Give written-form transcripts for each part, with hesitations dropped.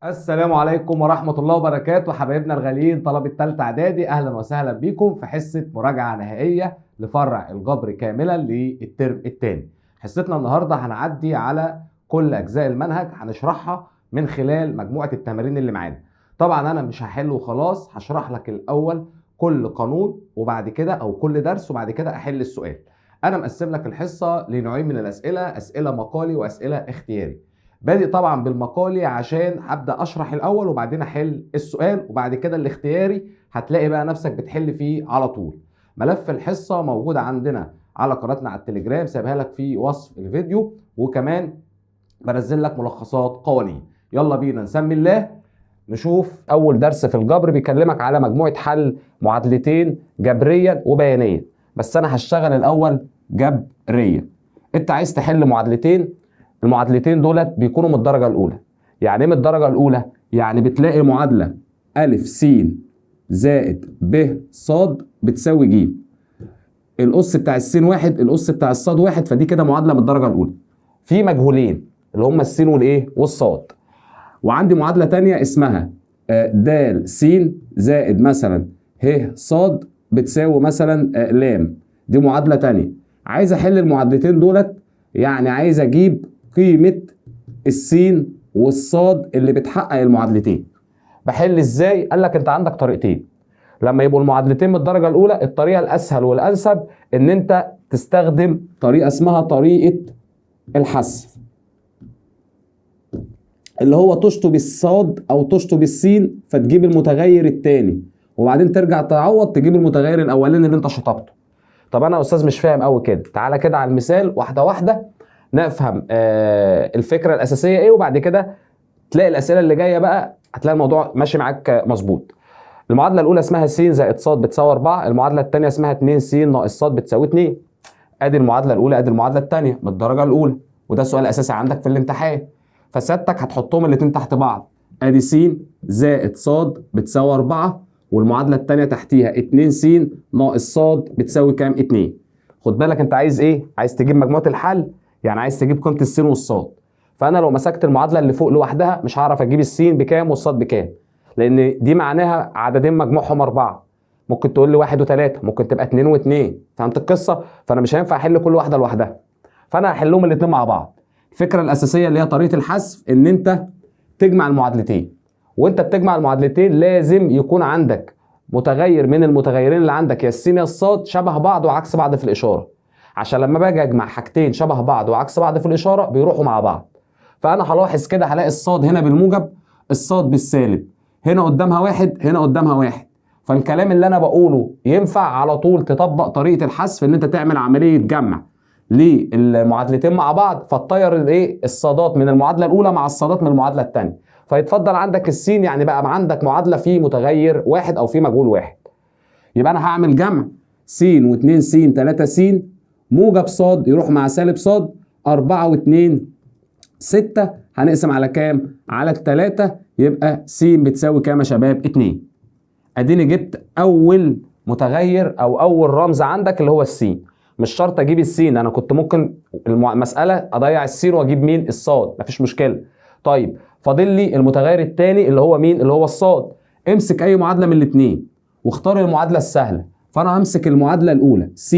السلام عليكم ورحمة الله وبركاته حبايبنا الغاليين طلبة تالتة إعدادي، أهلا وسهلا بيكم في حصة مراجعة نهائية لفرع الجبر كاملا للترم الثاني. حصتنا النهاردة هنعدي على كل أجزاء المنهج، هنشرحها من خلال مجموعة التمارين اللي معانا. طبعا أنا مش هحل وخلاص، هشرح لك الأول كل قانون وبعد كده أو كل درس وبعد كده أحل السؤال. أنا مقسم لك الحصة لنوعين من الأسئلة، أسئلة مقالي وأسئلة اختياري. بادئ طبعا بالمقالي عشان هبدا اشرح الاول وبعدين احل السؤال، وبعد كده الاختياري هتلاقي بقى نفسك بتحل فيه على طول. ملف الحصه موجود عندنا على قناتنا على التليجرام، سايبها لك في وصف الفيديو، وكمان بنزل لك ملخصات قوانين. يلا بينا نسمي الله. نشوف اول درس في الجبر بيكلمك على مجموعه حل معادلتين جبريا وبيانيا، بس انا هشتغل الاول جبريا. انت عايز تحل معادلتين، المعادلتين دولت بيكونوا من الدرجة الأولى. يعني ايه من الدرجة الأولى؟ يعني بتلاقي معادلة أ س زائد ب ص بتساوي ج. الأس بتاع السين واحد، الأس بتاع الصاد واحد، فدي كده معادلة من الدرجة الأولى. في مجهولين اللي هم السين والإيه؟ والصاد. وعندي معادلة تانية اسمها د س زائد مثلا ه ص بتساوي مثلا ل. دي معادلة تانية. عايز أحل المعادلتين دولت، يعني عايز أجيب قيمة السين والصاد اللي بتحقق المعادلتين. بحل ازاي؟ قال لك انت عندك طريقتين. لما يبقوا المعادلتين من الدرجة الأولى، الطريقة الأسهل والأنسب إن أنت تستخدم طريقة اسمها طريقة الحذف، اللي هو تشطب الصاد أو تشطب السين فتجيب المتغير الثاني، وبعدين ترجع تعوض تجيب المتغير الأولاني اللي أنت شطبته. طب أنا يا أستاذ مش فاهم قوي كده، تعالى كده على المثال واحدة واحدة نفهم الفكره الاساسيه ايه، وبعد كده تلاقي الاسئله اللي جايه بقى هتلاقي الموضوع ماشي معاك مظبوط. المعادله الاولى اسمها س زائد ص بتساوي 4، المعادله الثانيه اسمها 2 س ناقص ص بتساوي 2. ادي المعادله الاولى، ادي المعادله الثانيه من الدرجه الاولى، وده سؤال اساسي عندك في الامتحان، فسيادتك هتحطهم الاثنين تحت بعض. ادي س زائد ص بتساوي 4، والمعادله الثانيه تحتيها 2 س ناقص ص بتساوي كام؟ 2. خد بالك انت عايز ايه؟ عايز تجيب مجموعه الحل، يعني عايز تجيب قيمه السين والصاد. فانا لو مسكت المعادله اللي فوق لوحدها مش هعرف اجيب السين بكام والصاد بكام، لان دي معناها عددين مجموعهم 4. ممكن تقول لي 1 و3، ممكن تبقى 2 و2. فهمت القصه؟ فانا مش هينفع احل كل واحده لوحدها، فانا هحلهم الاثنين مع بعض. الفكره الاساسيه اللي هي طريقه الحذف ان انت تجمع المعادلتين، وانت بتجمع المعادلتين لازم يكون عندك متغير من المتغيرين اللي عندك، يا السين يا الصاد، شبه بعض وعكس بعض في الاشاره، عشان لما باجي اجمع حاجتين شبه بعض وعكس بعض في الاشاره بيروحوا مع بعض. فانا هلاحظ كده هلاقي الصاد هنا بالموجب، الصاد بالسالب، هنا قدامها واحد، هنا قدامها واحد. فالكلام اللي انا بقوله ينفع على طول تطبق طريقه الحذف، ان انت تعمل عمليه جمع للمعادلتين مع بعض، فتطير الايه؟ الصادات من المعادله الاولى مع الصادات من المعادله الثانيه، فيتفضل عندك السين، يعني بقى عندك معادله في متغير واحد او في مجهول واحد. يبقى انا هعمل جمع س و2 س 3 س موجب صاد يروح مع سالب صاد، 4 و2 6، هنقسم على كام؟ على ال3، يبقى س بتساوي كام يا شباب؟ 2. اديني جبت اول متغير او اول رمز عندك اللي هو السين. مش شرط اجيب السين، انا كنت ممكن المساله اضيع السين واجيب مين؟ الصاد، مفيش مشكله. طيب فاضل لي المتغير الثاني اللي هو مين؟ اللي هو الصاد. امسك اي معادله من الاثنين واختار المعادله السهله. فانا همسك المعادله الاولى س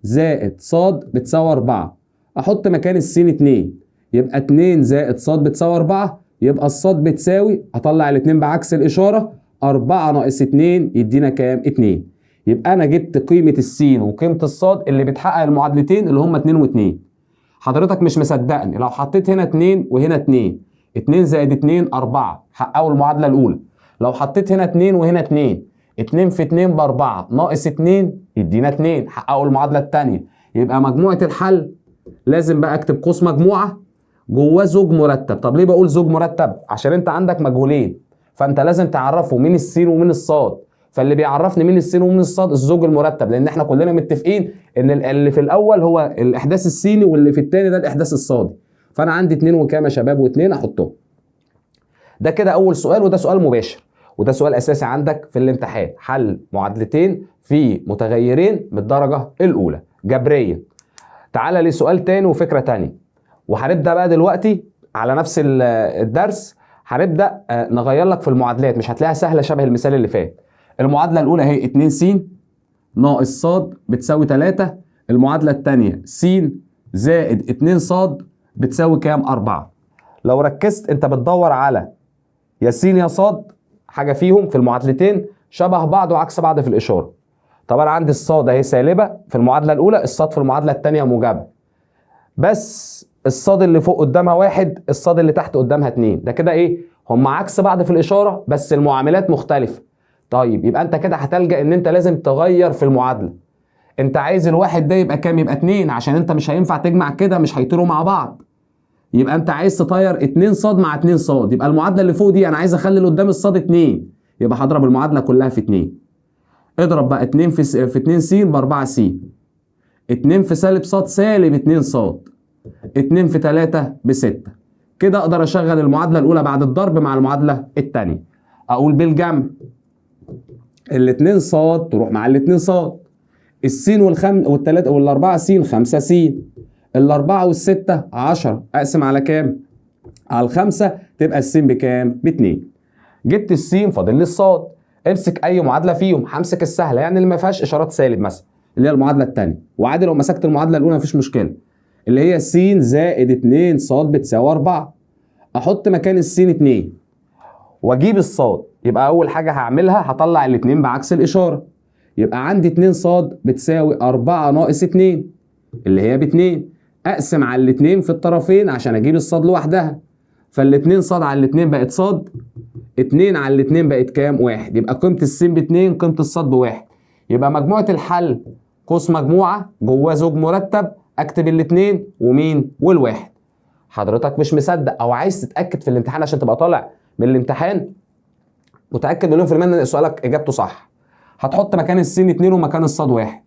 زائد ص بتساوي 4، احط مكان السين 2، يبقى 2 زائد ص بتساوي 4، يبقى الصاد بتساوي، اطلع الاثنين بعكس الاشاره، 4 ناقص 2 يدينا كام؟ 2. يبقى انا جبت قيمه السين وقيمه الصاد اللي بتحقق المعادلتين اللي هم 2 و2. حضرتك مش مصدقني، لو حطيت هنا 2 وهنا 2، 2 زائد 2 4 حققوا المعادله الاولى. لو حطيت هنا 2 وهنا 2، 2 في 2 ب4 ناقص 2 يدينا 2 حققوا المعادله الثانيه. يبقى مجموعه الحل لازم بقى اكتب قوس مجموعه جواه زوج مرتب. طب ليه بقول زوج مرتب؟ عشان انت عندك مجهولين، فانت لازم تعرفوا مين السين ومين الصاد. فاللي بيعرفني مين السين ومين الصاد الزوج المرتب، لان احنا كلنا متفقين ان اللي في الاول هو الاحداث السيني، واللي في الثاني ده الاحداث الصادي. فانا عندي 2 وكام يا شباب؟ و2 احطهم. ده كده اول سؤال، وده سؤال مباشر، وده سؤال اساسي عندك في الامتحان، حل معادلتين في متغيرين من الدرجه الاولى جبريا. تعالى لسؤال تاني وفكره تانيه، وهنبدا بقى دلوقتي على نفس الدرس هنبدا نغير لك في المعادلات، مش هتلاقيها سهله شبه المثال اللي فات. المعادله الاولى اهي 2 س ناقص ص بتساوي 3. المعادله الثانيه س زائد 2 ص بتساوي كام؟ 4. لو ركزت انت بتدور على يا س يا ص، حاجه فيهم في المعادلتين شبه بعض وعكس بعض في الاشاره. طب انا عندي الصاد اهي سالبه في المعادله الاولى، الصاد في المعادله الثانيه موجبه، بس الصاد اللي فوق قدامها 1، الصاد اللي تحت قدامها 2. ده كده ايه؟ هم عكس بعض في الاشاره بس المعاملات مختلفه. طيب يبقى انت كده هتلجأ ان انت لازم تغير في المعادله. انت عايز الواحد ده يبقى كام؟ يبقى 2، عشان انت مش هينفع تجمع كده، مش هيطيروا مع بعض. يبقى انت عايز تطير 2 صاد مع 2 صاد، يبقى المعادله اللي فوق دي انا عايز اخلي اللي قدام الصاد 2، يبقى هضرب المعادله كلها في 2. اضرب بقى 2 في 2 س ب 4 س، 2 في سالب ص سالب 2 ص، 2 في 3 ب 6. كده اقدر اشغل المعادله الاولى بعد الضرب مع المعادله الثانيه. اقول بالجمع ال2 ص تروح مع ال2 ص، السين والثلاثه والاربعه س 5 س، الاربعه والسته 10، اقسم على كام؟ على ال5 تبقى السين بكام؟ ب2. جبت السين فاضل لي الصاد. امسك اي معادله فيهم، همسك السهله يعني اللي ما فيهاش اشارات سالب مثلا، اللي هي المعادله الثانيه، وعادي لو مسكت المعادله الاولى مفيش مشكله، اللي هي س زائد 2 ص بتساوي 4. احط مكان السين 2 واجيب الصاد. يبقى اول حاجه هعملها هطلع الاثنين بعكس الاشاره، يبقى عندي 2 ص بتساوي 4 ناقص 2 اللي هي ب2. اقسم على الاثنين في الطرفين عشان اجيب الصاد لوحدها، فال2 ص على الاثنين بقت ص، 2 على الاثنين بقت كام؟ 1. يبقى قيمه السين ب2، قيمه الصاد ب1. يبقى مجموعه الحل قوس مجموعه جواه زوج مرتب، اكتب الاثنين ومين؟ والواحد. حضرتك مش مصدق او عايز تتاكد في الامتحان عشان تبقى طالع من الامتحان متاكد مليون في الميه ان سؤالك اجابته صح، هتحط مكان السين 2 ومكان الصاد 1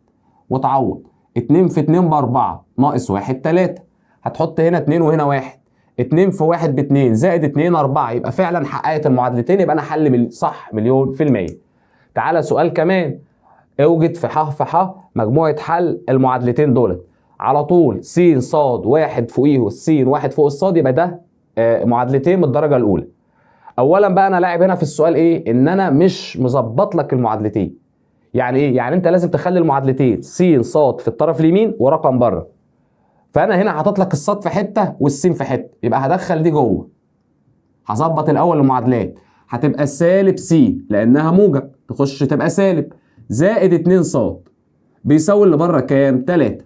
وتعوض. 2 في 2 ب 4 ناقص 1 3. هتحط هنا 2 وهنا 1. 2 في 1 ب 2 زائد 2 4. يبقى فعلا حققت المعادلتين، يبقى انا حل صح مليون في الميه. تعالى سؤال كمان، اوجد في ح في ح مجموعه حل المعادلتين دول. على طول س ص واحد فوقيه السين واحد فوق الصاد، يبقى ده معادلتين من الدرجه الاولى. اولا بقى انا لاعب هنا في السؤال ايه؟ ان انا مش مظبط لك المعادلتين. يعني ايه؟ يعني انت لازم تخلي المعادلتين س ص في الطرف اليمين ورقم بره. فانا هنا حاطط لك الصاد في حته والسين في حته، يبقى هدخل دي جوه. هظبط الاول المعادلات، هتبقى سالب س لانها موجب تخش تبقى سالب، زائد 2 ص بيساوي اللي بره كام؟ 3.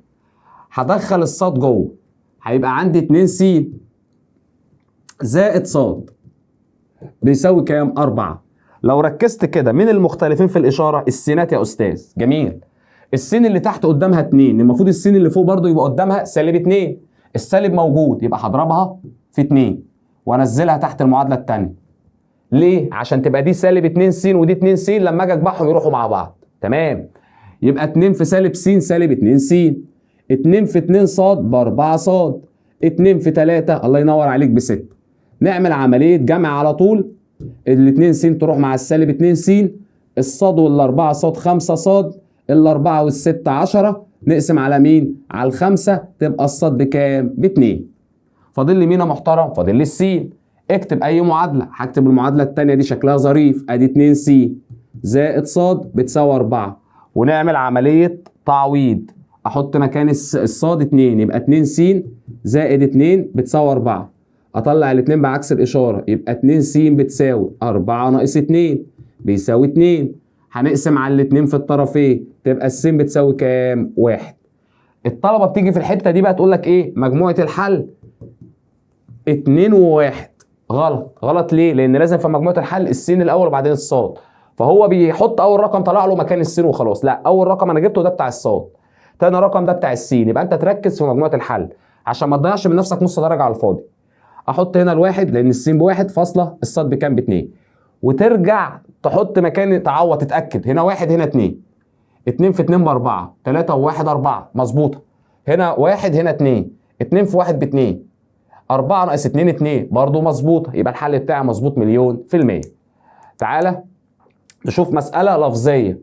هدخل الصاد جوه، هيبقى عندي 2 س زائد ص بيساوي كام؟ 4. لو ركزت كده مين المختلفين في الاشاره؟ السينات يا استاذ. جميل. السين اللي تحت قدامها 2، المفروض السين اللي فوق برضو يبقى قدامها سالب 2. السالب موجود يبقى هضربها في 2 وانزلها تحت المعادله الثانيه. ليه؟ عشان تبقى دي سالب 2 س ودي 2 س، لما اجي اجمعهم يروحوا مع بعض. تمام. يبقى 2 في سالب س سالب 2 س، 2 في 2 ص ب 4 ص، 2 في 3 الله ينور عليك ب 6. نعمل عمليه جمع على طول، ال2 س تروح مع السالب 2 س، الصاد وال4 ص 5 ص، ال4 وال6 10، نقسم على مين؟ على ال5، تبقى الصاد بكام؟ ب2. فاضل لي مين يا محترم؟ فاضل لي السين. اكتب اي معادله، هكتب المعادله الثانيه دي شكلها ظريف، ادي 2 س زائد ص بتساوي 4، ونعمل عمليه تعويض. احط مكان الصاد 2، يبقى 2 س زائد 2 بتساوي 4. اطلع الاثنين بعكس الاشاره، يبقى 2 س بتساوي 4 ناقص 2 بيساوي 2. هنقسم على الاثنين في الطرفين، تبقى السين بتساوي كام؟ 1. الطلبه بتيجي في الحته دي بقى تقول لك ايه؟ مجموعه الحل 2 و1. غلط. غلط ليه؟ لان لازم في مجموعه الحل السين الاول وبعدين الصاد، فهو بيحط اول رقم طلع له مكان السين وخلاص. لا، اول رقم انا جبته ده بتاع الصاد، تاني رقم ده بتاع السين. يبقى انت تركز في مجموعه الحل عشان ما تضيعش من نفسك نص درجه على الفاضي. احط هنا الواحد لان السين بواحد فاصله الصاد بكام؟ ب2. وترجع تحط مكان تعوض تتاكد، هنا 1 هنا 2. 2 في 2 ب 4، 3 و1 4 مظبوطه. هنا 1 هنا 2، 2 في 1 ب2، 4 ناقص 2 2 برضه مظبوطه. يبقى الحل بتاعي مظبوط مليون في الميه. تعالى نشوف مساله لفظيه.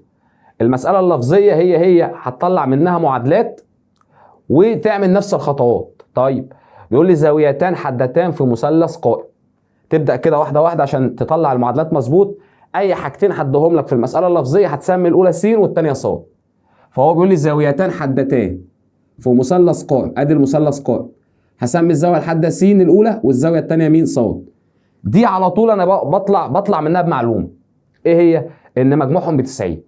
المساله اللفظيه هي هتطلع منها معادلات وتعمل نفس الخطوات. طيب بيقول لي زاويتان حدتان في مثلث قائم. تبدا كده واحده واحده عشان تطلع المعادلات مظبوط. اي حاجتين حدهم لك في المساله اللفظيه هتسمي الاولى س والثانيه ص. فهو بيقول لي زاويتان حدتان في مثلث قائم، ادي المثلث قائم، هسمي الزاويه الحاده س الاولى والزاويه الثانيه مين؟ ص. دي على طول انا بطلع منها بمعلومه ايه هي؟ ان مجموعهم ب 90.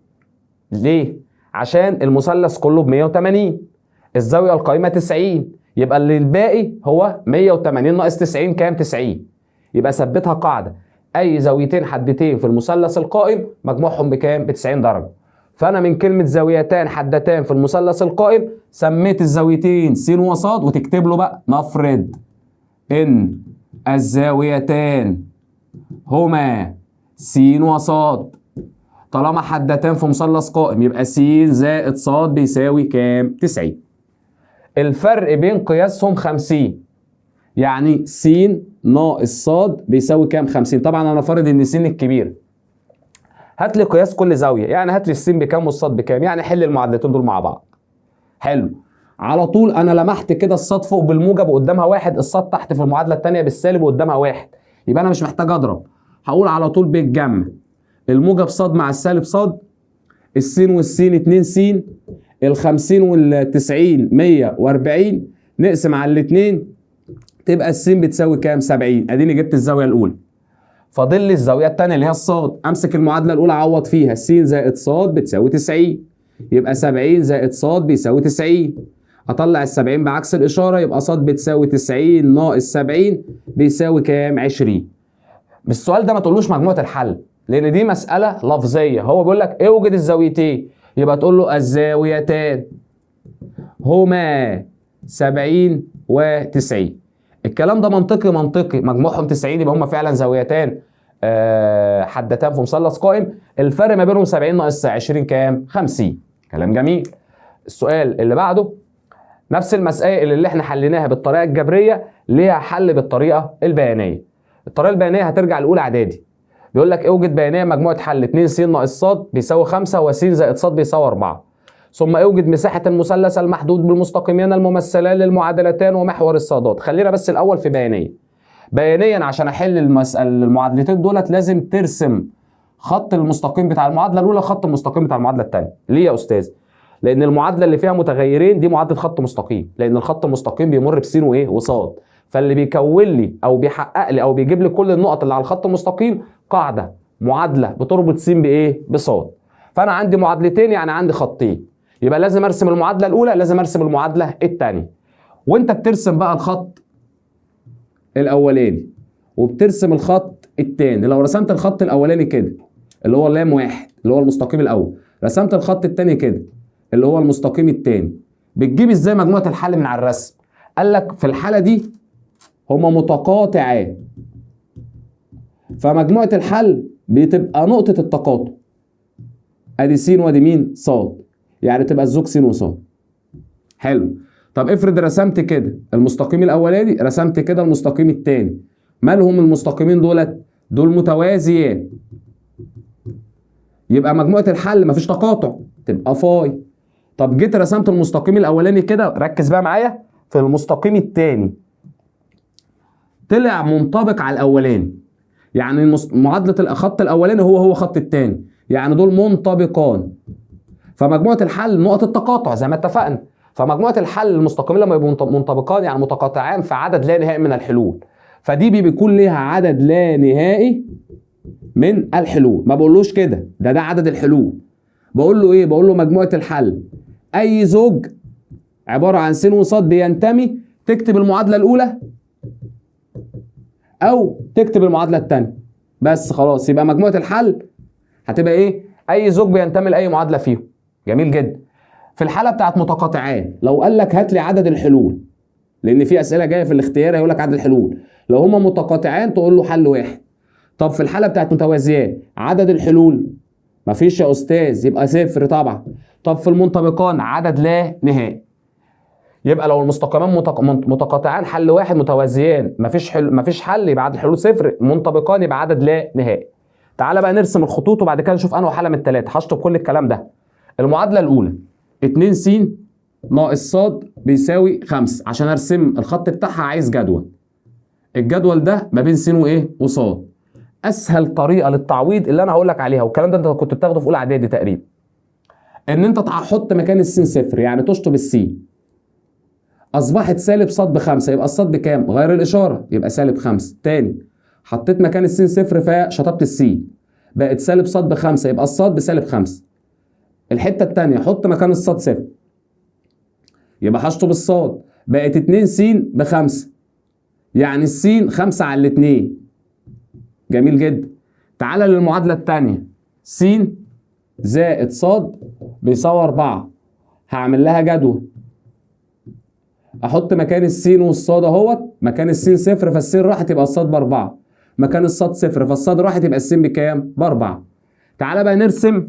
ليه؟ عشان المثلث كله ب 180، الزاويه القائمه 90، يبقى اللي الباقي هو 180 ناقص 90 كام؟ 90. يبقى ثبتها قاعده، اي زاويتين حدتين في المثلث القائم مجموعهم بكام؟ ب 90 درجه. فانا من كلمه زاويتان حدتان في المثلث القائم سميت الزاويتين س وص، وتكتب له بقى نفرض ان الزاويتان هما س وص. طالما حدتان في مثلث قائم يبقى س زائد ص بيساوي كام؟ 90. الفرق بين قياسهم 50، يعني س ناقص ص بيساوي كام؟ 50. طبعا انا فارض ان س الكبير. هات لي قياس كل زاويه، يعني هات لي الس بكام والصاد بكام، يعني حل المعادلتين دول مع بعض. حلو. على طول انا لمحت كده الصاد فوق بالموجب وقدامها واحد، الصاد تحت في المعادله الثانيه بالسالب وقدامها واحد، يبقى انا مش محتاج اضرب، هقول على طول بالجمع. الموجب صاد مع السالب صاد، السين والسين 2 س، ال50 وال90 140، نقسم على الاثنين تبقى السين بتساوي كام؟ 70. اديني جبت الزاويه الاولى. فاضل لي الزاويه الثانيه اللي هي الصاد، امسك المعادله الاولى اعوض فيها، س زائد ص بتساوي 90، يبقى 70 زائد ص بيساوي 90. اطلع ال70 بعكس الاشاره، يبقى ص بتساوي 90 ناقص 70 بيساوي كام؟ 20. بالسؤال ده ما تقولوش مجموعه الحل، لان دي مساله لفظيه. هو بيقول لك اوجد الزاويتين، يبقى تقول له الزاويتان هما 70 و90. الكلام ده منطقي، مجموعهم 90 يبقى هما فعلا زاويتان حدتان في مثلث قائم. الفرق ما بينهم 70 ناقص 20 كام؟ 50. كلام جميل. السؤال اللي بعده نفس المسائل اللي احنا حليناها بالطريقه الجبريه ليها حل بالطريقه البيانيه. الطريقه البيانيه هترجع لاولى اعدادي. بيقول لك اوجد بيانيه مجموعه حل 2 س ناقص ص بيساوي 5 وس زائد ص بيساوي 4. ثم اوجد مساحه المثلث المحدود بالمستقيمين الممثلان للمعادلتان ومحور الصادات. خلينا بس الاول في بيانيه. بيانيا عشان احل المعادلتين دولت لازم ترسم خط المستقيم بتاع المعادله الاولى، خط المستقيم بتاع المعادله الثانيه. ليه يا استاذ؟ لان المعادله اللي فيها متغيرين دي معادله خط مستقيم، لان الخط المستقيم بيمر بس وايه؟ وصاد. فاللي بيكون لي او بيحقق لي او بيجيب لي كل النقط اللي على الخط المستقيم قاعده معادله بتربط س بايه؟ بصاد. فانا عندي معادلتين، يعني عندي خطين، يبقى لازم ارسم المعادله الاولى، لازم ارسم المعادله الثانيه. وانت بترسم بقى الخط الاولاني وبترسم الخط الثاني، لو رسمت الخط الاولاني كده اللي هو لام واحد اللي هو المستقيم الاول، رسمت الخط الثاني كده اللي هو المستقيم الثاني، بتجيب ازاي مجموعه الحل من على الرسم؟ قال لك في الحاله دي هما متقاطعان، فمجموعه الحل بتبقى نقطه التقاطع، ادي س وادي مين؟ ص، يعني تبقى الزوج س وص. حلو. طب افرض رسمت كده المستقيم الاولاني، رسمت كده المستقيم الثاني، مالهم المستقيمين دولت؟ دول متوازيان، يبقى مجموعه الحل مفيش تقاطع، تبقى فاي. طب جيت رسمت المستقيم الاولاني كده، ركز بقى معايا في المستقيم الثاني، طلع منطبق على الاولاني، يعني معادله الخط الاولاني هو خط الثاني، يعني دول منطبقان، فمجموعه الحل نقط التقاطع زي ما اتفقنا. فمجموعه الحل المستقيمين لما يبقوا منطبقان يعني متقاطعان في عدد لا نهائي من الحلول، فدي بيكون ليها عدد لا نهائي من الحلول. ما بقولوش كده، ده عدد الحلول. بقول له ايه؟ بقول له مجموعه الحل اي زوج عباره عن س وص بينتمي، تكتب المعادله الاولى او تكتب المعادله الثانيه بس خلاص. يبقى مجموعه الحل هتبقى ايه؟ اي زوج بينتمي لاي معادله فيهم. جميل جدا. في الحاله بتاعت متقاطعان، لو قال لك هات لي عدد الحلول، لان في اسئله جايه في الاختيار هيقول لك عدد الحلول، لو هما متقاطعان تقول له حل واحد. طب في الحاله بتاعت متوازيان عدد الحلول مفيش يا استاذ، يبقى صفر طبعا. طب في المنطبقان عدد لا نهائي، يبقى لو المستقيمان متقاطعان حل واحد، متوازيان مفيش حل يبقى عدد الحلول صفر، منطبقان يبقى عدد لا نهائي. تعالى بقى نرسم الخطوط وبعد كده نشوف انه حاله من الثلاثه. هشطب كل الكلام ده. المعادله الاولى 2 س ناقص ص بيساوي 5، عشان ارسم الخط بتاعها عايز جدول. الجدول ده ما بين س وايه وصاد. اسهل طريقه للتعويض اللي انا هقول لك عليها، والكلام ده انت كنت بتاخده في اولى اعدادي تقريبا، ان انت تحط مكان السين صفر، يعني تشطب السين. اصبحت سالب ص ب5، يبقى الصاد بكام؟ غير الاشاره يبقى -5. تاني حطيت مكان السين صفر فشطبت السين، بقت سالب ص ب5، يبقى الصاد بسالب5. الحته الثانيه حط مكان الصاد صفر، يبقى هشطب الصاد، بقت 2 س ب5، يعني السين 5 على الاتنين. جميل جدا. تعالى للمعادله الثانيه، س زائد ص بيساوي 4. هعمل لها جدول، احط مكان السين والصاد اهوت، مكان السين صفر فالسين راحت يبقى الصاد ب4، مكان الصاد صفر فالصاد راحت يبقى السين بكام؟ ب4. تعالى بقى نرسم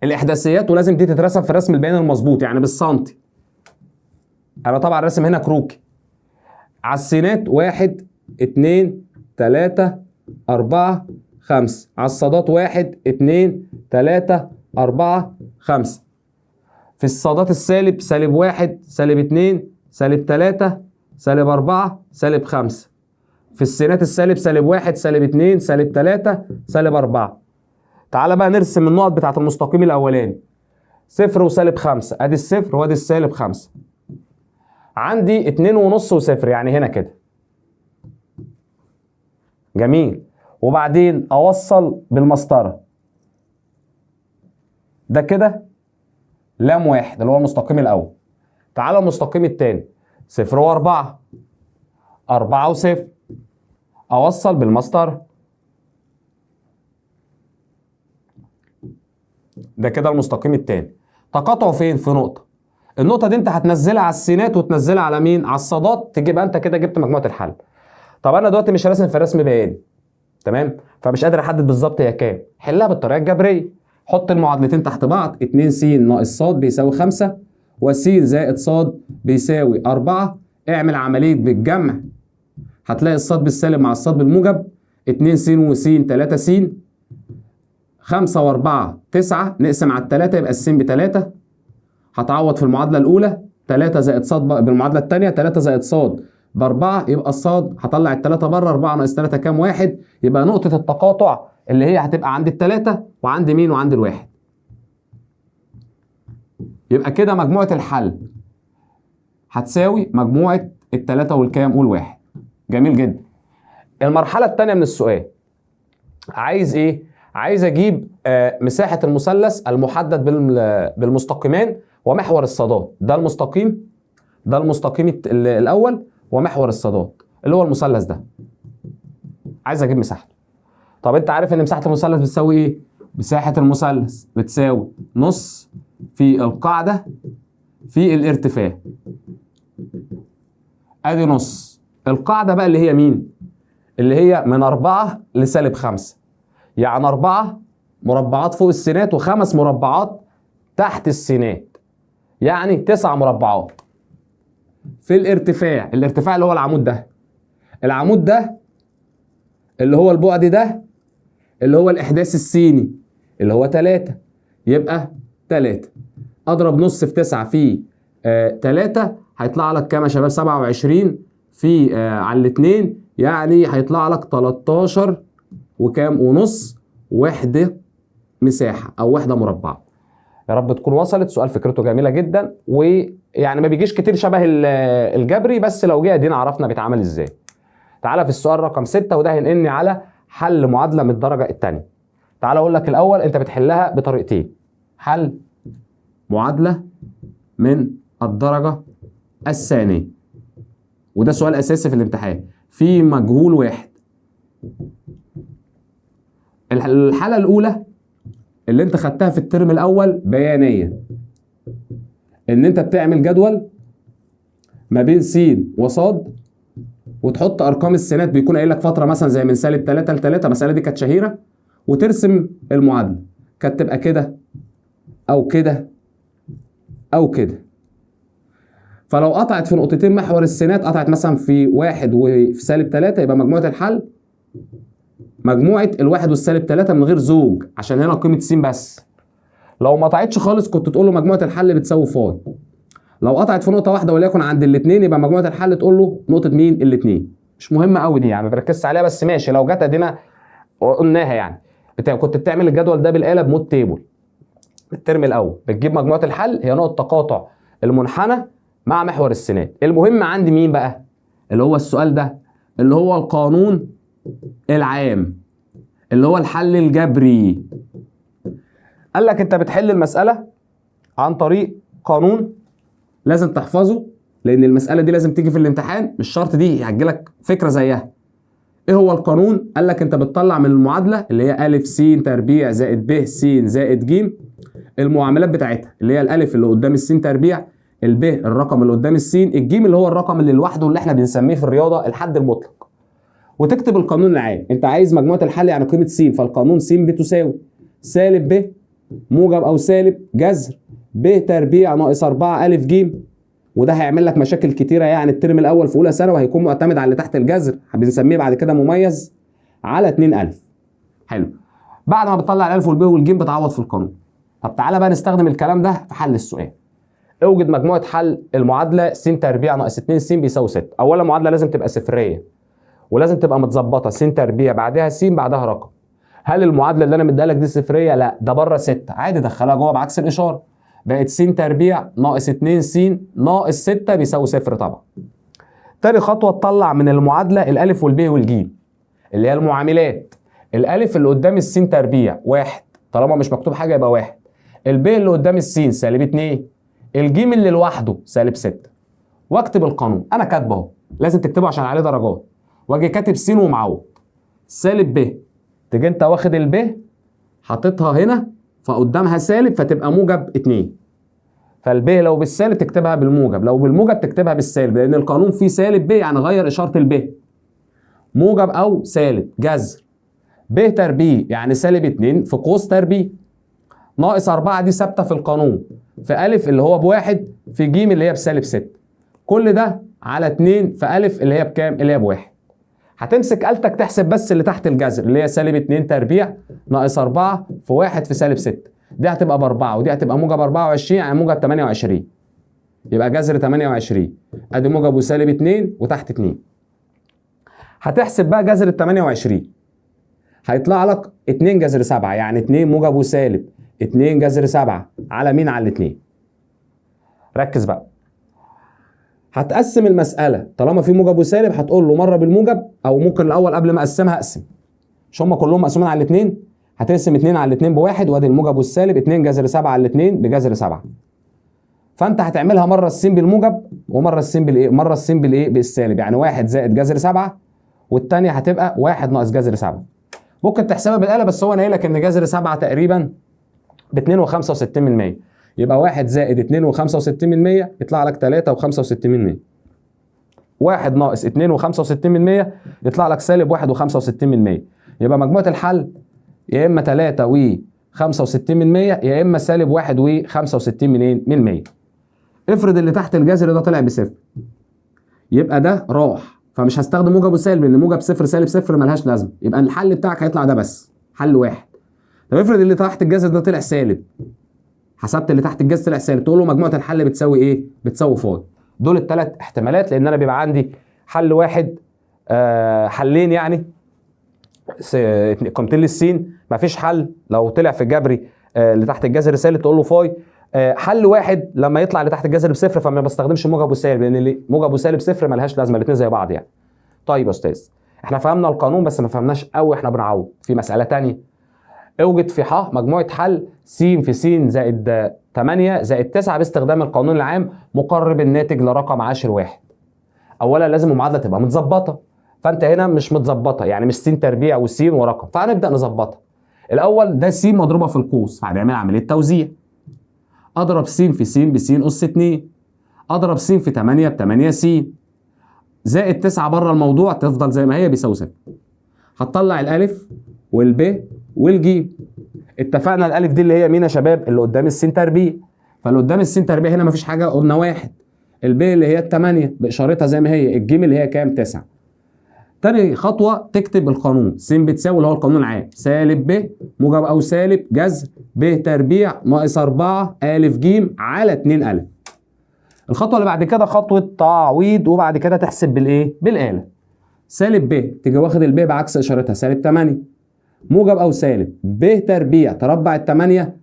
الاحداثيات، ولازم دي تترسم في الرسم البياني المظبوط يعني بالسنتي. انا طبعا راسم هنا كروكي. على السينات 1 2 3 4 5، على الصادات 1 2 3 4 5. في الصادات السالب -1 -2 -3 -4 -5. في السينات السالب -1 -2 -3 -4. تعالى بقى نرسم النقط بتاعة المستقيم الأولاني، صفر و-5، ادي الصفر وادي -5. عندي 2.5 وصفر، يعني هنا كده. جميل. وبعدين اوصل بالمسطره ده كده لام 1 اللي هو المستقيم الاول. تعالى المستقيم الثاني، 0 و4، 4 و0، اوصل بالمسطره ده كده المستقيم الثاني. تقاطعه فين؟ في نقطه. النقطه دي انت هتنزلها على السينات وتنزلها على مين؟ على الصادات، تجيبها انت كده جبت مجموعه الحل. طب انا دلوقتي مش راسم في رسم بياني، تمام؟ فمش قادر احدد بالظبط هي كام. حلها بالطريقه الجبريه. حط المعادلتين تحت بعض، 2 س ناقص ص بيساوي 5، وس زائد ص بيساوي 4. اعمل عمليه بالجمع، هتلاقي الصاد بالسالب مع الصاد بالموجب، 2 س وس 3 س، 5 و4 9، نقسم على 3 يبقى الس ب3. هتعوض في المعادله الاولى 3 زائد ص بالمعادله الثانيه 3 زائد ص ب4، يبقى الصاد هطلع الثلاثه بره، 4 ناقص 3 كام؟ 1. يبقى نقطه التقاطع اللي هي هتبقى عند الثلاثه وعند مين؟ وعند الواحد. يبقى كده مجموعه الحل هتساوي مجموعه الثلاثه والكام؟ والواحد. جميل جدا. المرحله الثانيه من السؤال عايز ايه؟ عايز اجيب مساحه المثلث المحدد بالمستقيمان ومحور الصادات. ده المستقيم، ده المستقيم الاول ومحور الصادات اللي هو المثلث ده. عايز اجيب مساحته. طب انت عارف ان مساحه المثلث بتساوي ايه؟ مساحه المثلث بتساوي نص في القاعده في الارتفاع. ادي نص. القاعده بقى اللي هي مين؟ اللي هي من 4 ل-5، يعني 4 مربعات فوق السينات و5 مربعات تحت السينات، يعني 9 مربعات. في الارتفاع، الارتفاع اللي هو العمود ده، العمود ده اللي هو البعد ده اللي هو الإحداث السيني اللي هو 3، يبقى 3 أضرب نص في 9 في 3 هيطلع لك كام يا شباب؟ 27 في على الاتنين، يعني هيطلع لك 13 وكام ونص وحدة مساحة أو وحدة مربعة. يا رب تكون وصلت. سؤال فكرته جميلة جدا، ويعني ما بيجيش كتير شبه الجبري، بس لو جه ادينا عرفنا بيتعمل ازاي. تعالى في السؤال رقم 6، وده هينقلني على حل معادلة من الدرجة الثانية. تعالى اقول لك الاول انت بتحلها بطريقتين. حل معادلة من الدرجة الثانية، وده سؤال اساسي في الامتحان، في مجهول واحد. الحالة الاولى اللي انت خدتها في الترم الاول بيانية، ان انت بتعمل جدول ما بين س وصاد وتحط ارقام السينات، بيكون قايل لك فتره مثلا زي من -3 ل-3، المساله دي كانت شهيره، وترسم المعادله. كانت تبقى كده او كده او كده. فلو قطعت في نقطتين محور السينات، قطعت مثلا في 1 وفي -3، يبقى مجموعه الحل مجموعه الواحد والسالب 3 من غير زوج، عشان هنا قيمه س بس. لو ما قطعتش خالص كنت تقول له مجموعه الحل بتساوي فاي. لو قطعت في نقطه واحده وليكن عند الاثنين، يبقى مجموعه الحل تقول له نقطه مين؟ الاثنين. مش مهمه قوي دي يعني، ما بركزش عليها، بس ماشي لو جت ادينا قلناها يعني. كنت بتعمل الجدول ده بالاله بمود تيبل الترم الاول، بتجيب مجموعه الحل هي نقط تقاطع المنحنى مع محور السينات. المهم عندي مين بقى اللي هو السؤال ده، اللي هو القانون العام اللي هو الحل الجبري. قال لك انت بتحل المساله عن طريق قانون لازم تحفظه، لان المساله دي لازم تيجي في الامتحان، مش شرط دي هتجيلك فكره زيها. ايه هو القانون؟ قال لك انت بتطلع من المعادله اللي هي ا س تربيع زائد ب س زائد ج المعاملات بتاعتها، اللي هي الالف اللي قدام الس تربيع، الب الرقم اللي قدام السين، الجيم اللي هو الرقم اللي لوحده اللي احنا بنسميه في الرياضه الحد المطلق، وتكتب القانون العام. انت عايز مجموعه الحل يعني قيمه س، فالقانون س بتساوي سالب ب موجب او سالب جذر ب تربيع ناقص 4 ا ج، وده هيعمل لك مشاكل كتيره يعني الترم الاول في اولى ثانوي، وهيكون معتمد على اللي تحت الجذر بنسميه بعد كده مميز على 2000. حلو. بعد ما بتطلع الالف والب والجيم بتعوض في القانون. طب تعالى بقى نستخدم الكلام ده في حل السؤال. اوجد مجموعه حل المعادله س تربيع ناقص 2 س بيساوي 6. اولا المعادله لازم تبقى صفريه ولازم تبقى متظبطه، س تربيع بعدها س بعدها رقم. هل المعادله اللي انا مديها لك دي صفريه؟ لا، ده بره 6 عادي، دخلها جوه بعكس الاشاره، بقت س تربيع ناقص 2 س ناقص 6 بيساوي 0 طبعا. تاني خطوه تطلع من المعادله الالف والب والجيم اللي هي المعاملات. الالف اللي قدام الس تربيع 1، طالما مش مكتوب حاجه يبقى 1. الب اللي قدام السين سالب 2، الجيم اللي لوحده سالب 6. واكتب القانون، انا كاتبه اهو، لازم تكتبه عشان عليه درجات. واجي كاتب س ومعوض سالب ب، تيجي انت واخد الب حاططها هنا فقدامها سالب فتبقى موجب 2. فالب لو بالسالب تكتبها بالموجب، لو بالموجب تكتبها بالسالب، لان القانون فيه سالب ب يعني غير اشاره الب. موجب او سالب جذر ب تربيع يعني سالب 2 في قوس تربيع ناقص 4 دي ثابته في القانون، في الف اللي هو بواحد، في ج اللي هي بسالب 6. كل ده على 2 في الف اللي هي بكام؟ اللي هي بواحد. هتمسك آلتك تحسب بس اللي تحت الجذر اللي هي سالب 2 تربيع ناقص 4 في 1 في سالب 6، دي هتبقى ب4 ودي هتبقى موجب 24 يعني موجب 28، يبقى جذر 28 ادي موجب وسالب 2 وتحت 2. هتحسب بقى جذر ال 28 هيطلع لك 2 جذر 7 يعني 2 موجب وسالب 2 جذر 7 على مين؟ على الاثنين. ركز بقى، هتقسم المسألة طالما في موجب وسالب هتقول له مرة بالموجب، أو ممكن الأول قبل ما أقسمها أقسم، مش هم كلهم مقسومين على الاثنين؟ هتقسم 2 على الاثنين بواحد، وادي الموجب والسالب 2 جذر 7 على الاثنين بجذر 7. فأنت هتعملها مرة السين بالموجب ومرة السين بالإيه؟ مرة السين بالإيه؟ بالسالب، يعني 1 زائد جذر 7 والثانية هتبقى 1 ناقص جذر 7. ممكن تحسبها بالآلة بس هو نايل لك إن جذر 7 تقريبا ب 2.65%، يبقى 1 زائد 2.65% يطلع لك 3.65%. 1 ناقص 2.65% يطلع لك سالب 1.65%. يبقى مجموعة الحل يا إما 3.65% يا إما سالب 1.65%. افرض اللي تحت الجذر ده طلع بصفر، يبقى ده راح، فمش هستخدم موجب وسالب لأن موجب صفر سالب صفر ملهاش لازمة، يبقى الحل بتاعك هيطلع ده بس، حل واحد. طب افرض اللي تحت الجذر ده طلع سالب، حسبت اللي تحت الجذر طلع سالب، تقول له مجموعه الحل بتساوي ايه؟ بتساوي فاي. دول الثلاث احتمالات، لان انا بيبقى عندي حل واحد حلين يعني قيمتين للسين، مفيش حل لو طلع في الجبري اللي تحت الجذر سالب تقول له فاي. حل واحد لما يطلع اللي تحت الجذر بصفر فما بستخدمش موجب وسالب، لان اللي موجب وسالب صفر ملهاش لازمه، الاثنين زي بعض يعني. طيب يا استاذ احنا فهمنا القانون بس ما فهمناش قوي، احنا بنعوض في مساله ثانيه. اوجد في ح مجموعة حل س في س زائد 8 زائد 9 باستخدام القانون العام مقرب الناتج لرقم عاشر واحد. اولا لازم المعادلة تبقى متظبطة، فانت هنا مش متظبطة، يعني مش س تربيع وس ورقم، فهنبدأ نظبطها. الاول ده س مضروبة في القوس فهنعمل عملية توزيع. اضرب س في س بس اس 2، اضرب س في 8 ب 8 س زائد 9 بره الموضوع تفضل زي ما هي بيساوي 6. هتطلع الالف والب والجيم. اتفقنا الالف دي اللي هي مين يا شباب؟ اللي قدام السين تربيع، فاللي قدام السين تربيع هنا مفيش حاجه، قلنا واحد. الب اللي هي ال8 باشارتها زي ما هي، الجيم اللي هي كام؟ 9. تاني خطوه تكتب القانون س بتساوي اللي هو القانون العام سالب ب موجب او سالب جذر ب تربيع ناقص 4 ا ج على 2 ا. الخطوه اللي بعد كده خطوه تعويض، وبعد كده تحسب بالايه؟ بالاله. سالب ب تيجي واخد الب بعكس اشارتها سالب 8. موجب او سالب ب تربيع تربع ال 8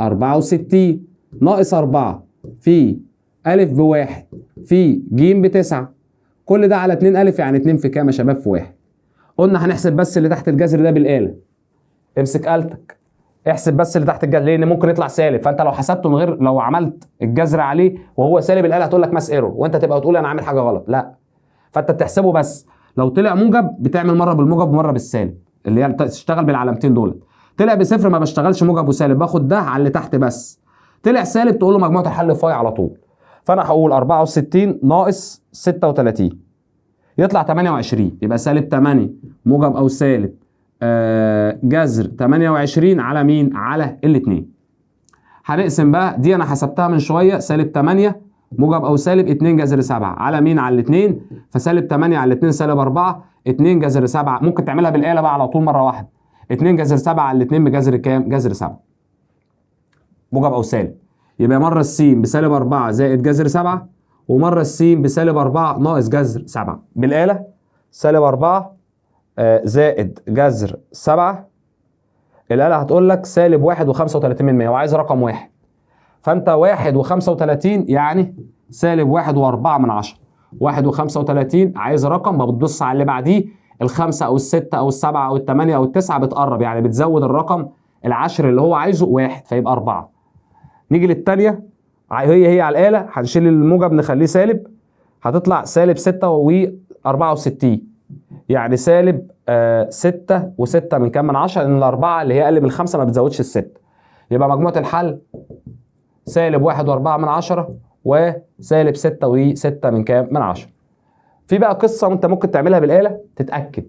64 ناقص 4 في ا بواحد في ج بتسعة. كل ده على 2 ا يعني 2 في كام يا شباب؟ في 1. قلنا هنحسب بس اللي تحت الجذر ده بالآلة. امسك آلتك احسب بس اللي تحت الجذر لان ممكن يطلع سالب، فانت لو حسبته من غير لو عملت الجذر عليه وهو سالب الآلة هتقول لك ماس ايرور وانت تبقى تقول انا عامل حاجه غلط. لا، فانت بتحسبه بس. لو طلع موجب بتعمل مره بالموجب ومره بالسالب اللي هي تشتغل بالعلامتين دول. طلع بصفر ما بشتغلش موجب وسالب، باخد ده على اللي تحت بس. طلع سالب تقول له مجموعه الحل فاي على طول. فانا هقول 64 ناقص 36 يطلع 28. يبقى سالب 8 موجب او سالب جذر 28 على مين؟ على الاثنين. هنقسم بقى دي انا حسبتها من شويه سالب 8 موجب او سالب 2 جذر 7 على مين؟ على الاثنين. فسالب 8 على الاثنين سالب 4 2 جذر 7. ممكن تعملها بالآلة بقى على طول مره واحده. 2 جذر 7 على الاثنين بجذر كام؟ جذر 7 موجب او سالب. يبقى مره السين بسالب 4 زائد جذر 7 ومره السين بسالب 4 ناقص جذر 7. بالآلة سالب 4 زائد جذر 7. الآلة هتقول لك سالب 1 و35 من 100 وعايز رقم واحد. فانت 1 و35 يعني سالب 1 و4 من 10. 1 و35 عايز رقم، ما بتبص على اللي بعديه الخمسه او السته او السبعه او الثمانيه او التسعه، بتقرب يعني بتزود الرقم العشر اللي هو عايزه واحد فيبقى 4. نيجي للثانيه هي على الآلة هنشيل الموجب نخليه سالب، هتطلع سالب 6 و64 يعني سالب 6 و6 من كام من 10 لان الاربعه اللي هي اقل من الخمسه ما بتزودش الست. يبقى مجموعه الحل سالب 1 و4 من 10 وسالب 6 و6 من كام من 10. في بقى قصه وانت ممكن تعملها بالآلة تتاكد